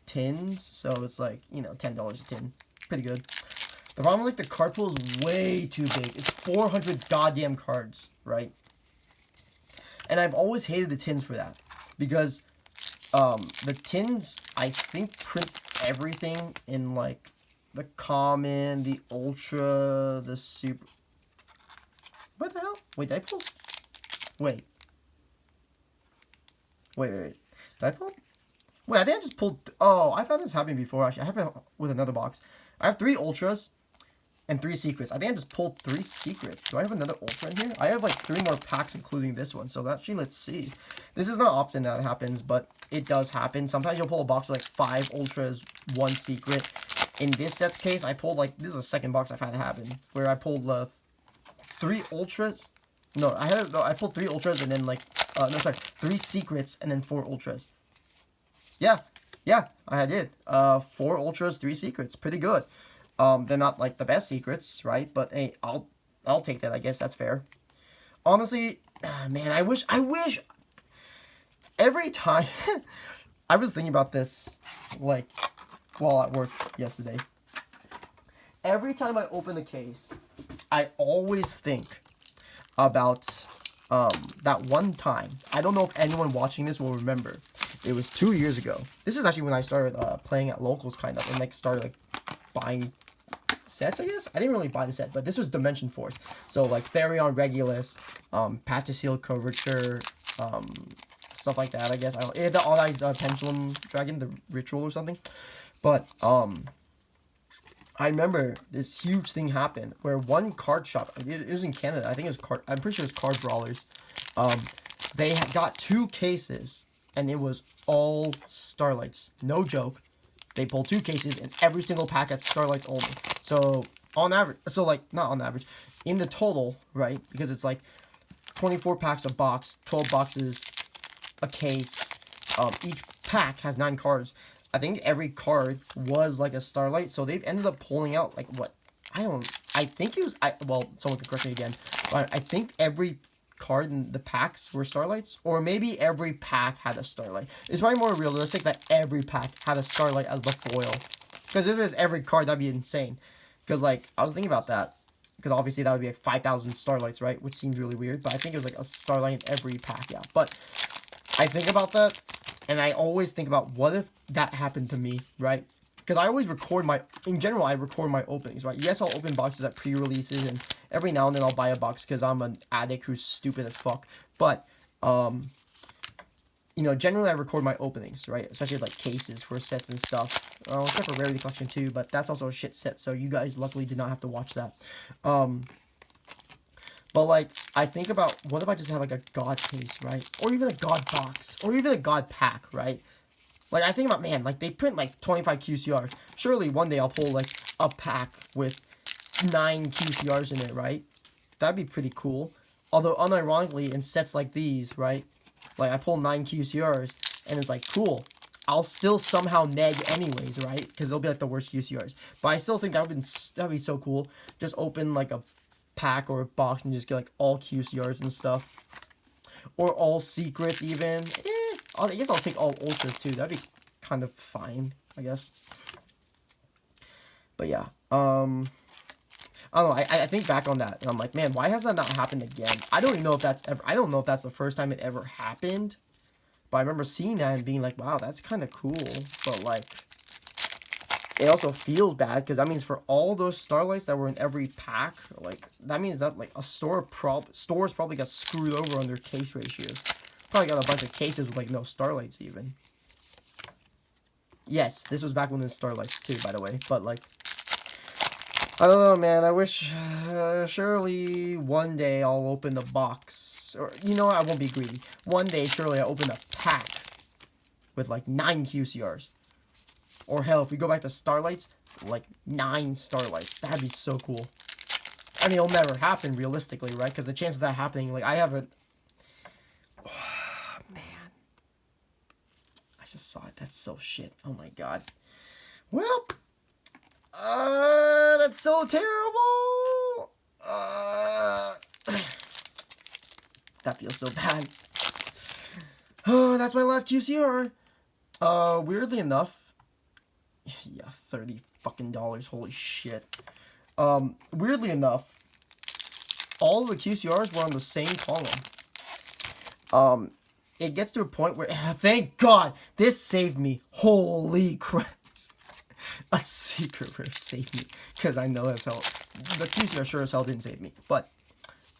tins, so it's like, you know, $10 a tin. Pretty good. The problem, like, the card pool is way too big. It's 400 goddamn cards, right? And I've always hated the tins for that, because the tins, I think, print everything in, like, the common, the ultra, the super. What the hell? Wait, did I pull? Wait. Did I pull? Wait, I think I just pulled... Oh, I've had this happen before, actually. I have it with another box. I have 3 Ultras and 3 Secrets. I think I just pulled 3 Secrets. Do I have another Ultra in here? I have, like, 3 more packs, including this one. So, actually, let's see. This is not often that happens, but it does happen. Sometimes you'll pull a box with, like, 5 Ultras, 1 Secret. In this set's case, I pulled, like... This is the second box I've had it happen, where I pulled... 3 Ultras. No, I pulled 3 Ultras and then, like, 3 Secrets and then 4 Ultras. Yeah, I did. 4 Ultras, 3 Secrets. Pretty good. They're not, like, the best Secrets, right? But, hey, I'll take that, I guess. That's fair. Honestly, man, I wish, every time, I was thinking about this, like, while at work yesterday. Every time I open a case, I always think about that one time. I don't know if anyone watching this will remember. It was 2 years ago. This is actually when I started playing at locals, kind of, and, like, started, like, buying sets, I guess. I didn't really buy the set, but this was Dimension Force. So, like, Therion Regulus, Patricil Curvature, stuff like that, I guess. It had the All Eyes Pendulum Dragon, the Ritual or something. But, I remember this huge thing happened where one card shop, it was in Canada, I think it was I'm pretty sure it was Card Brawlers. They got 2 cases, and it was all Starlights. No joke. They pulled 2 cases, and every single pack had Starlights only. So, on average, so like, not on average, in the total, right, because it's like 24 packs a box, 12 boxes a case, each pack has 9 cards. I think every card was like a Starlight, so they've ended up pulling out, like, what, I think it was, well, someone could correct me again, but I think every card in the packs were Starlights, or maybe every pack had a Starlight. It's probably more realistic that every pack had a Starlight as the foil, because if it was every card, that'd be insane. Because, like, I was thinking about that, because obviously that would be like 5,000 Starlights, right, which seems really weird, but I think it was like a Starlight in every pack, yeah. But I think about that, and I always think about, what if that happened to me, right? Because I always record in general, I record my openings, right? Yes, I'll open boxes at pre-releases, and every now and then I'll buy a box because I'm an addict who's stupid as fuck. But, you know, generally I record my openings, right? Especially like cases for sets and stuff. Except for Rarity Collection 2, but that's also a shit set, so you guys luckily did not have to watch that. But, like, I think about, what if I just have, like, a God case, right? Or even a God box. Or even a God pack, right? Like, I think about, man, like, they print, like, 25 QCRs. Surely one day I'll pull, like, a pack with 9 QCRs in it, right? That'd be pretty cool. Although, unironically, in sets like these, right? Like, I pull 9 QCRs, and it's like, cool. I'll still somehow neg anyways, right? Because they'll be, like, the worst QCRs. But I still think that'd be so cool. Just open, like, a pack or a box and just get like all QCRs and stuff, or all secrets even. I guess I'll take all ultras too. That'd be kind of fine, I guess. But yeah, I don't know. I think back on that and I'm like, man, why has that not happened again? I don't even know if that's ever. I don't know if that's the first time it ever happened. But I remember seeing that and being like, wow, that's kind of cool. But like, it also feels bad because that means for all those Starlights that were in every pack, like, that means that like a stores probably got screwed over on their case ratios. Probably got a bunch of cases with like no Starlights even. Yes, this was back when the Starlights too, by the way. But like, I don't know, man. I wish surely one day I'll open a box, or you know, I won't be greedy. One day surely I'll open a pack with like 9 QCRs. Or hell, if we go back to Starlights, like 9 Starlights. That'd be so cool. I mean, it'll never happen realistically, right? Because the chance of that happening, like, I haven't... Oh, man. I just saw it. That's so shit. Oh my god. Well, that's so terrible. That feels so bad. Oh, that's my last QCR. Weirdly enough, yeah, $30 fucking dollars. Holy shit. Weirdly enough, all of the QCRs were on the same column. It gets to a point where, thank God, this saved me. Holy crap. A secret rare saved me. Because I know as hell, the QCR sure as hell didn't save me. But,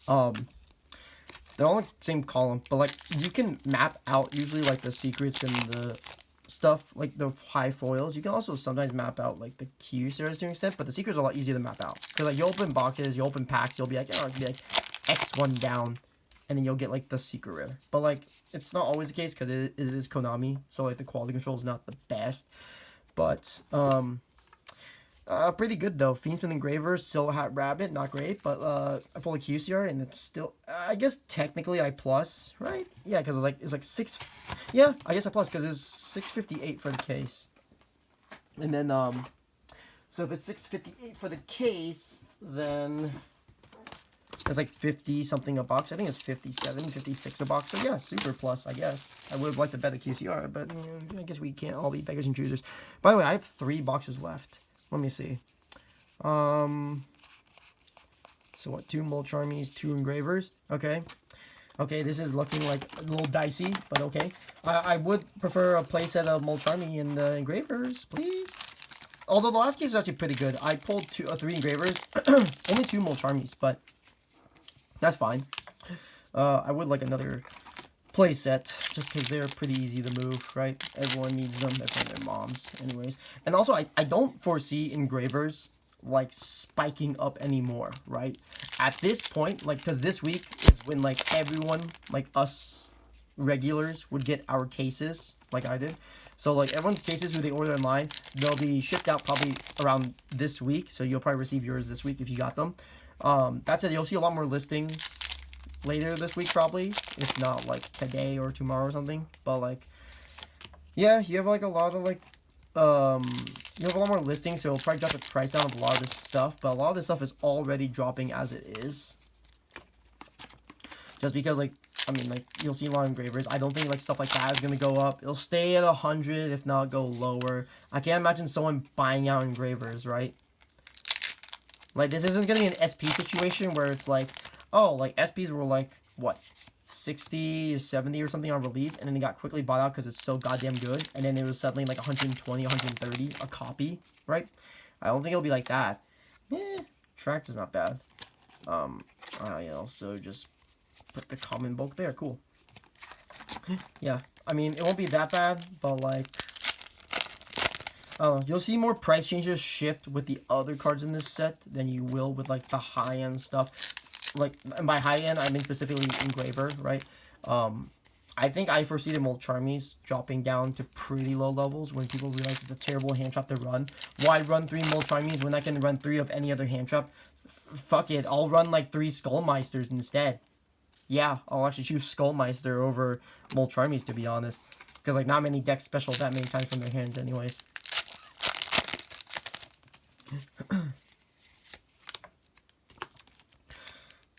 they're all in the same column. But, like, you can map out usually, like, the secrets and the stuff, like the high foils. You can also sometimes map out like the Qs to a certain extent, but the secrets are a lot easier to map out. Because like you open boxes, you open packs, you'll be like, oh, it could be like X1 down, and then you'll get like the secret rare. But like it's not always the case because it is Konami, so like the quality control is not the best. But pretty good though. Fiendspin Engraver, Silver Hat Rabbit, not great, but I pulled a QCR and it's still, I guess technically I plus, right? Yeah, because it's like 6, yeah, I guess I plus because it was 658 for the case. And then, so if it's 658 for the case, then it's like 50 something a box. I think it's 57, 56 a box. So yeah, super plus, I guess. I would have liked to bet a QCR, but I guess we can't all be beggars and choosers. By the way, I have 3 boxes left. Let me see. So what? 2 Molcharmies, 2 Engravers. Okay. Okay, this is looking like a little dicey, but okay. I would prefer a playset of Molcharmy and the Engravers, please. Although the last case was actually pretty good. I pulled 3 Engravers, only 2 Molcharmies, but that's fine. I would like another playset, just because they're pretty easy to move, right? Everyone needs them, that's like their moms, anyways. And also, I don't foresee Engravers, like, spiking up anymore, right? At this point, like, because this week is when, like, everyone, like, us, regulars would get our cases, like I did. So, like, everyone's cases who they order online, they'll be shipped out probably around this week. So, you'll probably receive yours this week if you got them. That said, you'll see a lot more listings later this week, probably. If not, like, today or tomorrow or something. But, like, yeah, you have, like, a lot of, like, you have a lot more listings. So, it'll probably drop the price down of a lot of this stuff. But a lot of this stuff is already dropping as it is. Just because, like, I mean, like, you'll see a lot of engravers. I don't think, like, stuff like that is going to go up. It'll stay at 100, if not go lower. I can't imagine someone buying out engravers, right? Like, this isn't going to be an SP situation where it's like, oh, like, SPs were, like, what, 60 or 70 or something on release, and then they got quickly bought out because it's so goddamn good, and then it was suddenly, like, 120, 130 a copy, right? I don't think it'll be like that. Tract is not bad. I also just put the common bulk there. Cool. Yeah, I mean, it won't be that bad, but, like, you'll see more price changes shift with the other cards in this set than you will with, like, the high-end stuff. Like, and by high-end, I mean specifically engraver, right? I think I foresee the Molcharmies dropping down to pretty low levels when people realize it's a terrible hand trap to run. Why run 3 Molcharmies when I can run 3 of any other hand trap? Fuck it, I'll run, like, 3 Skullmeisters instead. Yeah, I'll actually choose Skullmeister over Molcharmies, to be honest. Because, like, not many decks special that many times from their hands anyways.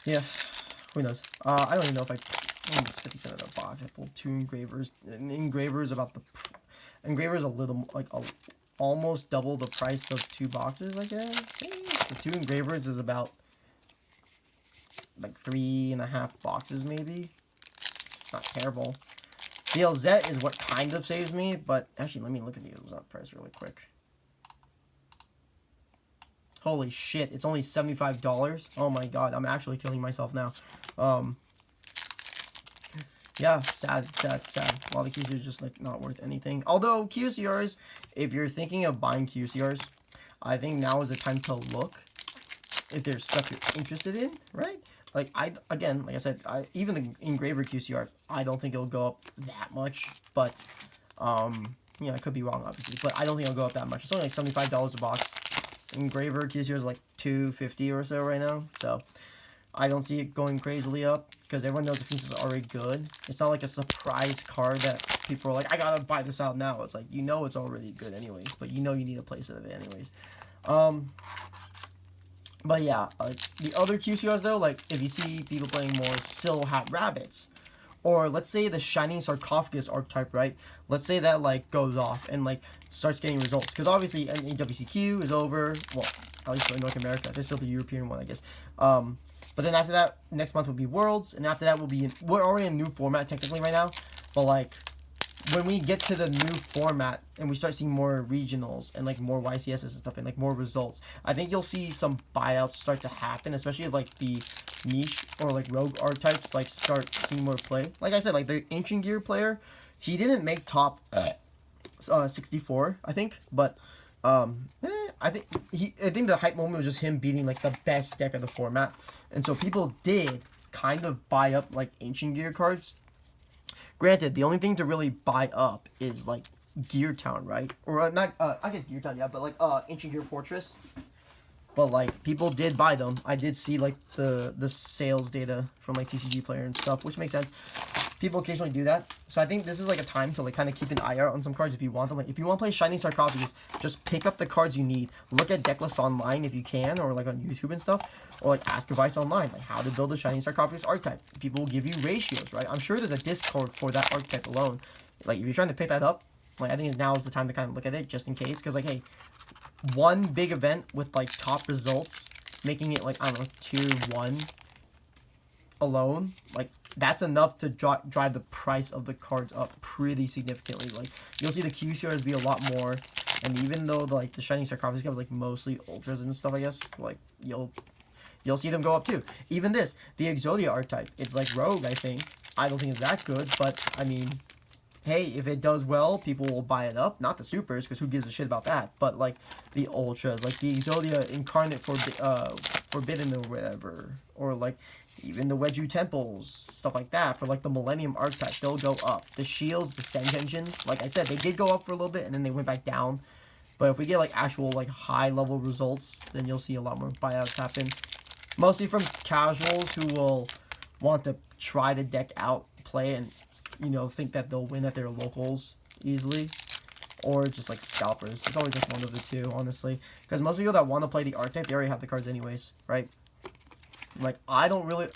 Yeah, who knows? I don't even know if almost 50 cents in a box. I pulled 2 engravers. And engravers about the... Engravers a little, like, almost double the price of 2 boxes, I guess. The 2 engravers is about... like 3.5 boxes maybe. It's not terrible. The LZ is what kind of saves me, but actually let me look at the LZ price really quick. Holy shit, it's only $75. Oh my god, I'm actually killing myself now. Yeah, sad. A lot of QCRs just like not worth anything. Although QCRs, if you're thinking of buying QCRs, I think now is the time to look if there's stuff you're interested in, right? Like, like I said, even the engraver QCR, I don't think it'll go up that much, but, yeah, I could be wrong, obviously, but I don't think it'll go up that much. It's only like $75 a box. Engraver QCR is like $250 or so right now, so I don't see it going crazily up, because everyone knows the piece is already good. It's not like a surprise card that people are like, I gotta buy this out now. It's like, you know it's already good anyways, but you know you need a playset of it anyways. But yeah, the other QCRs though, like if you see people playing more Sill Hat Rabbits, or let's say the Shining Sarcophagus archetype, right? Let's say that like goes off and like starts getting results, because obviously WCQ is over. Well, at least in North America, there's still the European one, I guess. But then after that, next month will be Worlds, and after that will be we're already in a new format technically right now, but like when we get to the new format and we start seeing more regionals and like more YCSs and stuff and like more results, I think you'll see some buyouts start to happen, especially if like the niche or like rogue archetypes like start seeing more play. Like I said, like the Ancient Gear player, he didn't make top 64, I think, but I think the hype moment was just him beating like the best deck of the format, and so people did kind of buy up like Ancient Gear cards. Granted, the only thing to really buy up is, like, Gear Town, right? Or, not, I guess Gear Town, yeah, but, like, Ancient Gear Fortress. But, like, people did buy them. I did see, like, the sales data from, like, TCG Player and stuff, which makes sense. People occasionally do that. So I think this is, like, a time to, like, kind of keep an eye out on some cards if you want them. Like, if you want to play Shining Sarcophagus, just pick up the cards you need. Look at deck lists online if you can, or, like, on YouTube and stuff. Or, like, ask advice online, like, how to build a Shining Sarcophagus archetype. People will give you ratios, right? I'm sure there's a Discord for that archetype alone. Like, if you're trying to pick that up, like, I think now is the time to kind of look at it, just in case. Because, like, hey, one big event with, like, top results, making it, like, I don't know, tier 1 alone, like, that's enough to drive the price of the cards up pretty significantly. Like, you'll see the QCRs be a lot more, and even though, like, the Shining Sarcophagus was, like, mostly Ultras and stuff, I guess, like, you'll see them go up, too. Even this, the Exodia archetype, it's, like, Rogue, I think. I don't think it's that good, but, I mean, hey, if it does well, people will buy it up. Not the Supers, because who gives a shit about that, but, like, the Ultras, like, the Exodia Incarnate for Forbidden or whatever, or like even the Wedju temples, stuff like that. For like the Millennium archetype, they'll go up. The shields, the Send engines, like I said, they did go up for a little bit and then they went back down. But if we get like actual like high level results, then you'll see a lot more buyouts happen. Mostly from casuals who will want to try the deck out, play, and you know, think that they'll win at their locals easily. Or just like scalpers. It's always just one of the two, honestly. Because most people that want to play the archetype, they already have the cards anyways, right? Like, I don't really...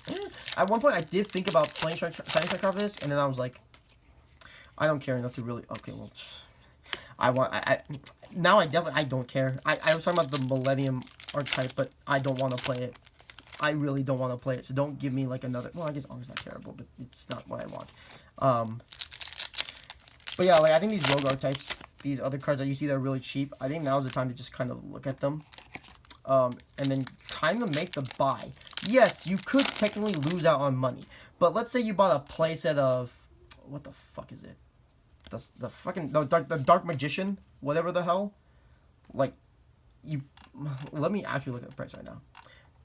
At one point, I did think about playing Shining Strike Card for this, and then I was like, I don't care enough to really... Okay, well... Now I don't care. I was talking about the Millennium archetype, but I don't want to play it. I really don't want to play it, so don't give me like another... Well, I guess Augur's not terrible, but it's not what I want. But yeah, like, I think these rogue archetypes, these other cards that you see that are really cheap, I think now's the time to just kind of look at them. And then kind of make the buy. Yes, you could technically lose out on money. But let's say you bought a playset of... What the fuck is it? The Dark Magician? Whatever the hell? Like, you... Let me actually look at the price right now.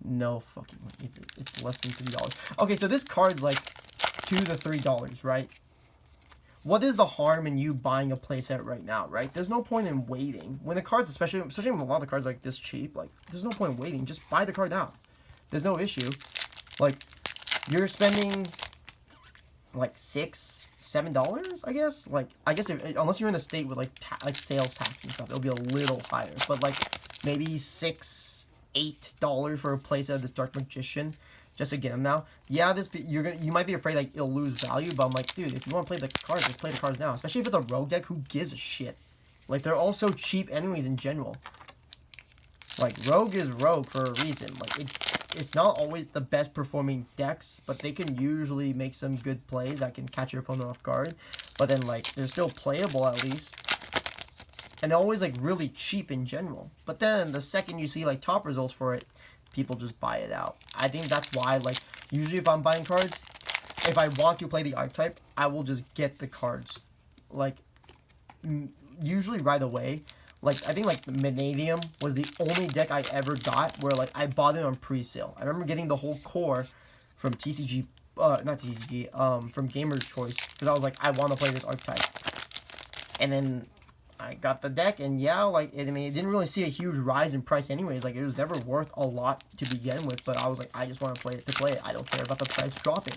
No fucking way. It's less than $3. Okay, so this card's like $2 to $3, right? What is the harm in you buying a playset right now, right? There's no point in waiting. When the cards, especially when a lot of the cards like this cheap, like, there's no point in waiting. Just buy the card now. There's no issue. Like, you're spending, like, $6, $7, I guess? Like, I guess unless you're in a state with, like, sales tax and stuff, it'll be a little higher. But, like, maybe $6, $8 for a playset of this Dark Magician. Just to get them now. Yeah, you might be afraid like it'll lose value, but I'm like, dude, if you want to play the cards, just play the cards now. Especially if it's a rogue deck, who gives a shit? Like, they're all so cheap anyways in general. Like, rogue is rogue for a reason. Like, it's not always the best performing decks, but they can usually make some good plays that can catch your opponent off guard. But then, like, they're still playable at least. And they're always, like, really cheap in general. But then, the second you see, like, top results for it, people just buy it out. I think that's why, like, usually if I'm buying cards, if I want to play the archetype, I will just get the cards. Like, usually right away. Like, I think, like, the Vanadium was the only deck I ever got where, like, I bought it on pre-sale. I remember getting the whole core from TCG, not TCG, from Gamer's Choice, because I was like, I want to play this archetype. And then I got the deck, and yeah, like, it didn't really see a huge rise in price anyways. Like, it was never worth a lot to begin with, but I was like, I just want to play it. I don't care about the price dropping.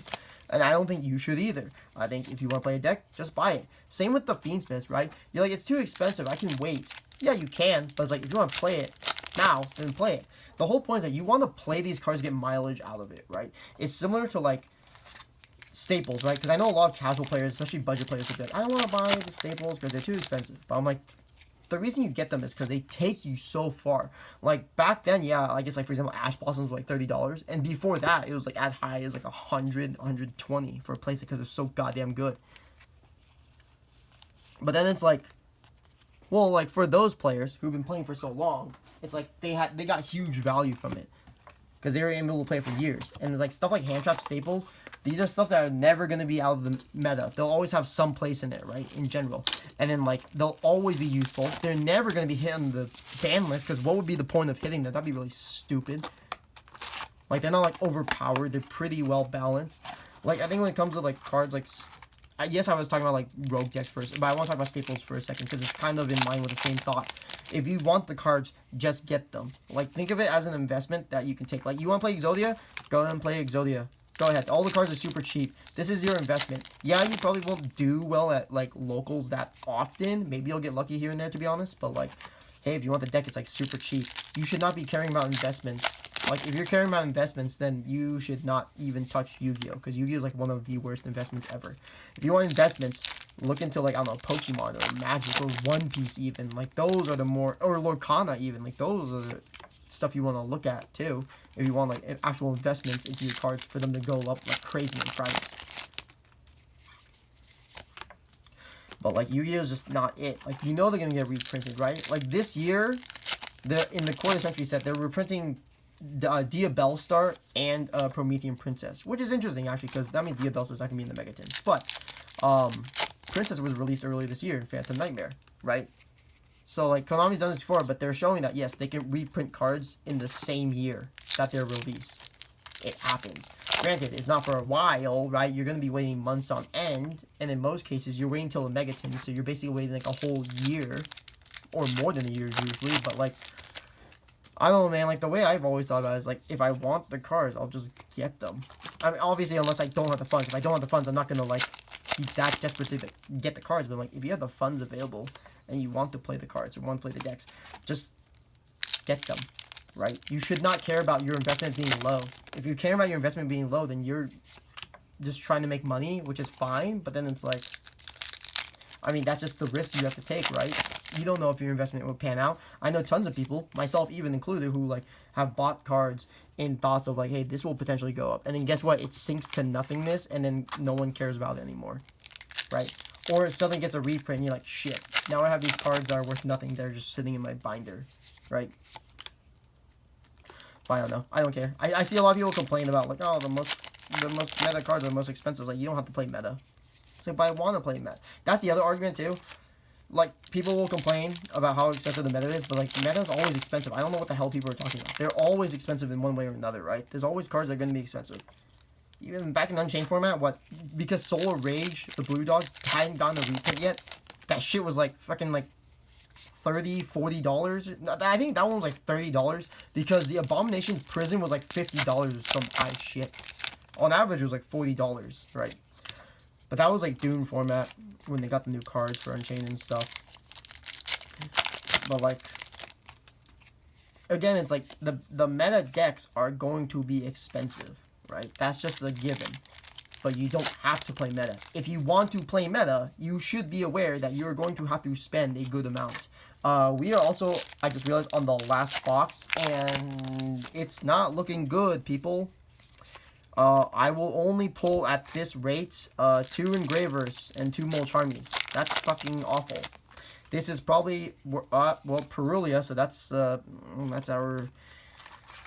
And I don't think you should either. I think if you want to play a deck, just buy it. Same with the Fiendsmith, right? You're like, it's too expensive, I can wait. Yeah, you can, but it's like, if you want to play it now, then play it. The whole point is that you want to play these cards, get mileage out of it, right? It's similar to, like, staples, right? Because I know a lot of casual players, especially budget players, will be like, I don't want to buy the staples because they're too expensive. But I'm like, the reason you get them is because they take you so far. Like, back then, yeah, I guess, like, for example, Ash Blossoms were like $30. And before that, it was, like, as high as, like, 100, 120 for a playset because they're so goddamn good. But then it's like, well, like, for those players who've been playing for so long, it's like they got huge value from it. Because they were able to play for years. And it's like stuff like Hand Trap Staples, these are stuff that are never going to be out of the meta. They'll always have some place in it, right? In general. And then, like, they'll always be useful. They're never going to be hit on the ban list, because what would be the point of hitting them? That'd be really stupid. Like, they're not, like, overpowered. They're pretty well balanced. Like, I think when it comes to, like, cards, like, yes, I was talking about, like, rogue decks first, but I want to talk about staples for a second, because it's kind of in line with the same thought. If you want the cards, just get them. Like, think of it as an investment that you can take. Like, you want to play Exodia? Go ahead and play Exodia. Go ahead. All the cards are super cheap. This is your investment. Yeah, you probably won't do well at, like, locals that often. Maybe you'll get lucky here and there, to be honest. But, like, hey, if you want the deck, it's, like, super cheap. You should not be caring about investments. Like, if you're caring about investments, then you should not even touch Yu-Gi-Oh! Because Yu-Gi-Oh! Is, like, one of the worst investments ever. If you want investments, look into, like, I don't know, Pokemon or Magic or One Piece even. Like, those are the more... Or Lorcana even. Like, those are the stuff you want to look at, too. If you want, like, actual investments into your cards for them to go up, like, crazy in price. But, like, Yu-Gi-Oh! Is just not it. Like, you know they're going to get reprinted, right? Like, this year, in the Quarter Century set, they're reprinting Dia Bellstar and Promethean Princess. Which is interesting, actually, because that means Dia Bellstar's not going to be in the Megatins. But, Princess was released earlier this year in Phantom Nightmare, right? So, like, Konami's done this before, but they're showing that, yes, they can reprint cards in the same year that they're released. It happens. Granted, it's not for a while, right? You're going to be waiting months on end, and in most cases, you're waiting until a megaton, so you're basically waiting like a whole year, or more than a year usually, but like, I don't know, man, like, the way I've always thought about it is, like, if I want the cards, I'll just get them. I mean, obviously, unless I don't have the funds. If I don't have the funds, I'm not going to, like, be that desperate to get the cards, but, like, if you have the funds available, and you want to play the cards, or want to play the decks, just get them. Right? You should not care about your investment being low. If you care about your investment being low, then you're just trying to make money, which is fine. But then it's like, I mean, that's just the risk you have to take, right? You don't know if your investment will pan out. I know tons of people, myself even included, who like have bought cards in thoughts of like, hey, this will potentially go up. And then guess what? It sinks to nothingness, and then no one cares about it anymore, right? Or it suddenly gets a reprint, and you're like, shit. Now I have these cards that are worth nothing. They're just sitting in my binder, right? I don't know. I don't care. I see a lot of people complain about like, oh, the most meta cards are the most expensive. Like, you don't have to play meta. It's like, but I want to play meta. That's the other argument too. Like, people will complain about how expensive the meta is, but like, meta is always expensive. I don't know what the hell people are talking about. They're always expensive in one way or another, right? There's always cards that are going to be expensive. Even back in Unchained format, what? Because Solar Rage, the Blue Dog, hadn't gotten a reprint yet. That shit was like fucking like $30, $40. I think that one was like $30 because the Abomination Prison was like $50 or some high shit. On average, it was like $40, right? But that was like Dune format when they got the new cards for Unchained and stuff. But like, again, it's like the meta decks are going to be expensive, right? That's just a given. But you don't have to play meta. If you want to play meta, you should be aware that you're going to have to spend a good amount. We are also, I just realized, on the last box, and it's not looking good, people. I will only pull at this rate 2 Engravers and 2 Molcharmies. That's fucking awful. This is probably, well, Perulia, so that's our...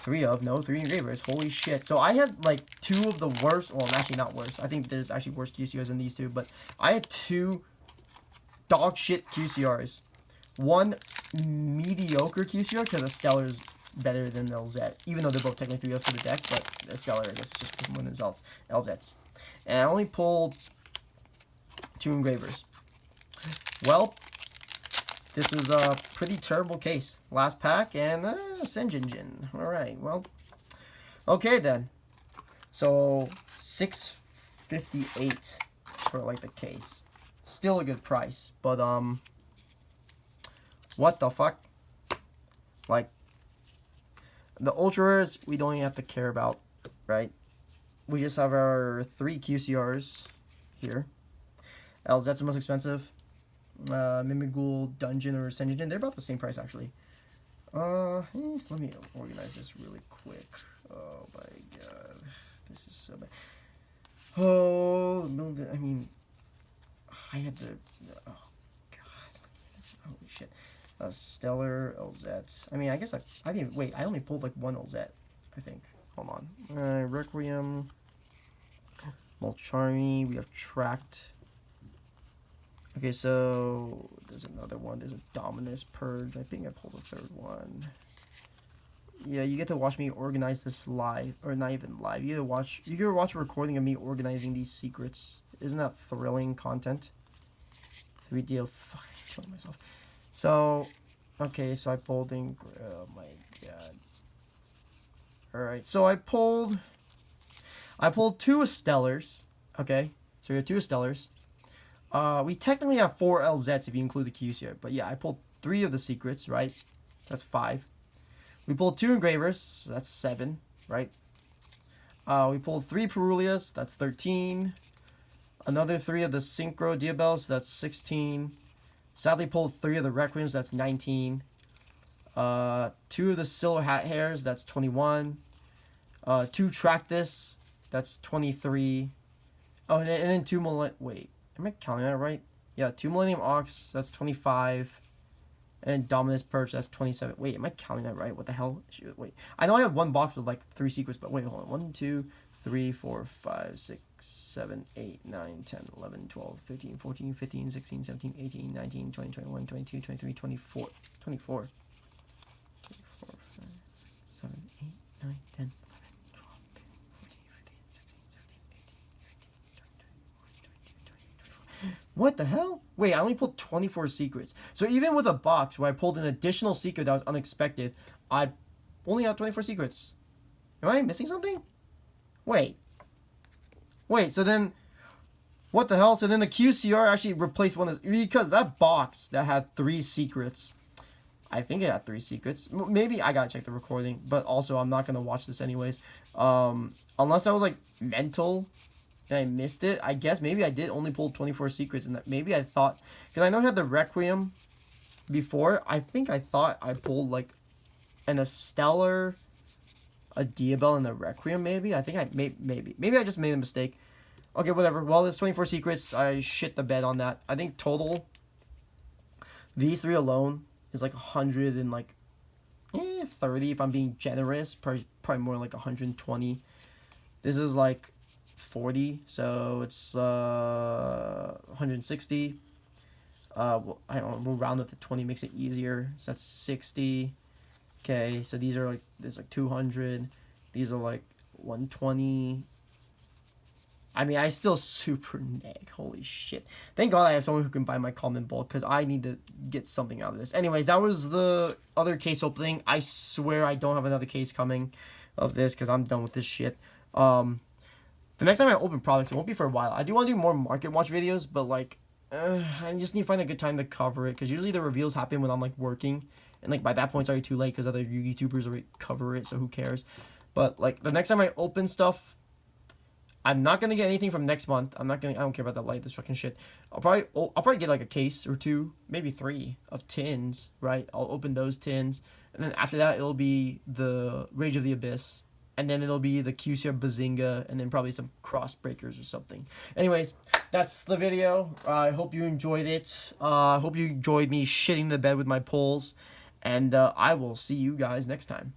3 Engravers. Holy shit. So I had like 2 of the worst, well, actually not worst. I think there's actually worse QCRs than these 2, but I had 2 dog shit QCRs. 1 mediocre QCR because the Stellar is better than the LZ, even though they're both technically 3 for the deck, but the Stellar, I guess, is just one of the LZs. And I only pulled 2 Engravers. Well, this was a pretty terrible case. Last pack and Senjinjin. Alright, well. Okay then. So $6.58 for like the case. Still a good price. But what the fuck? Like, the ultra rares we don't even have to care about, right? We just have our 3 QCRs here. LZ's the most expensive. Mimigul, Dungeon, or Senjin, they're about the same price actually. Let me organize this really quick. Oh my god, this is so bad. Oh, no, I mean, I had the, oh god, holy shit. Stellar, LZ. I mean, I guess I didn't, wait, I only pulled like 1 LZ, I think. Hold on. Requiem, Molcharmy, we have Tracked. Okay, so there's another one. There's a Dominus Purge. I think I pulled the 3rd one. Yeah, you get to watch me organize this live, or not even live. You get to watch a recording of me organizing these secrets. Isn't that thrilling content? 3D. Fuck, I'm killing myself. So, okay, so I pulled in. Oh my god. All right, so I pulled 2 Stellars. Okay, so we have 2 Stellars. We technically have 4 LZs if you include the QCR. But yeah, I pulled 3 of the secrets, right? That's 5. We pulled 2 Engravers. That's 7, right? We pulled 3 Perulias. That's 13. Another 3 of the Synchro Diabels. That's 16. Sadly pulled 3 of the Requiems. That's 19. 2 of the Silver Hat Hairs. That's 21. 2 Tractus. That's 23. Oh, and then 2 wait. Am I counting that right? Yeah, 2 Millennium Ox, that's 25. And Dominus Purge, that's 27. Wait, am I counting that right? What the hell? Wait. I know I have 1 box with like 3 secrets, but wait, hold on. 1, 2, 3, 4, 5, 6, 7, 8, 9, 10, 11, 12, 13, 14, 15, 16, 17, 18, 19, 20, 21, 22, 23, 24. 24. 24, 5, 6, 7, 8, 9, 10, What the hell? Wait, I only pulled 24 secrets. So even with a box where I pulled an additional secret that was unexpected, I only have 24 secrets. Am I missing something? Wait. So then, what the hell? So then the QCR actually replaced one of because that box that had 3 secrets. I think it had 3 secrets. Maybe I gotta check the recording, but also I'm not gonna watch this anyways. Unless I was like mental and I missed it. I guess maybe I did only pull 24 secrets, and that maybe I thought, because I know I had the Requiem before. I think I thought I pulled like a Stellar, a Diabell, and the Requiem. Maybe I think I maybe I just made a mistake. Okay, whatever. Well, there's 24 secrets. I shit the bed on that. I think total these 3 alone is like 100 and like 30 if I'm being generous. Probably more like 120. This is like 40, so it's 160. Well, I don't know, we'll round up to 20, makes it easier. So that's 60. Okay, so these are like, there's like 200. These are like 120. I mean, I still super neg. Holy shit. Thank God I have someone who can buy my common bulk, because I need to get something out of this. Anyways, that was the other case opening. I swear I don't have another case coming of this, because I'm done with this shit. The next time I open products, it won't be for a while. I do want to do more market watch videos, but like, I just need to find a good time to cover it, because usually the reveals happen when I'm like working, and like by that point it's already too late, because other YouTubers already cover it, so who cares. But like, the next time I open stuff, I'm not gonna get anything from next month. I don't care about that light destruction shit. I'll probably get like a case or 2, maybe 3 of tins, right? I'll open those tins, and then after that it'll be the Rage of the Abyss, and then it'll be the QCR Bazinga, and then probably some cross breakers or something. Anyways, that's the video. I hope you enjoyed it. I hope you enjoyed me shitting the bed with my pulls, and I will see you guys next time.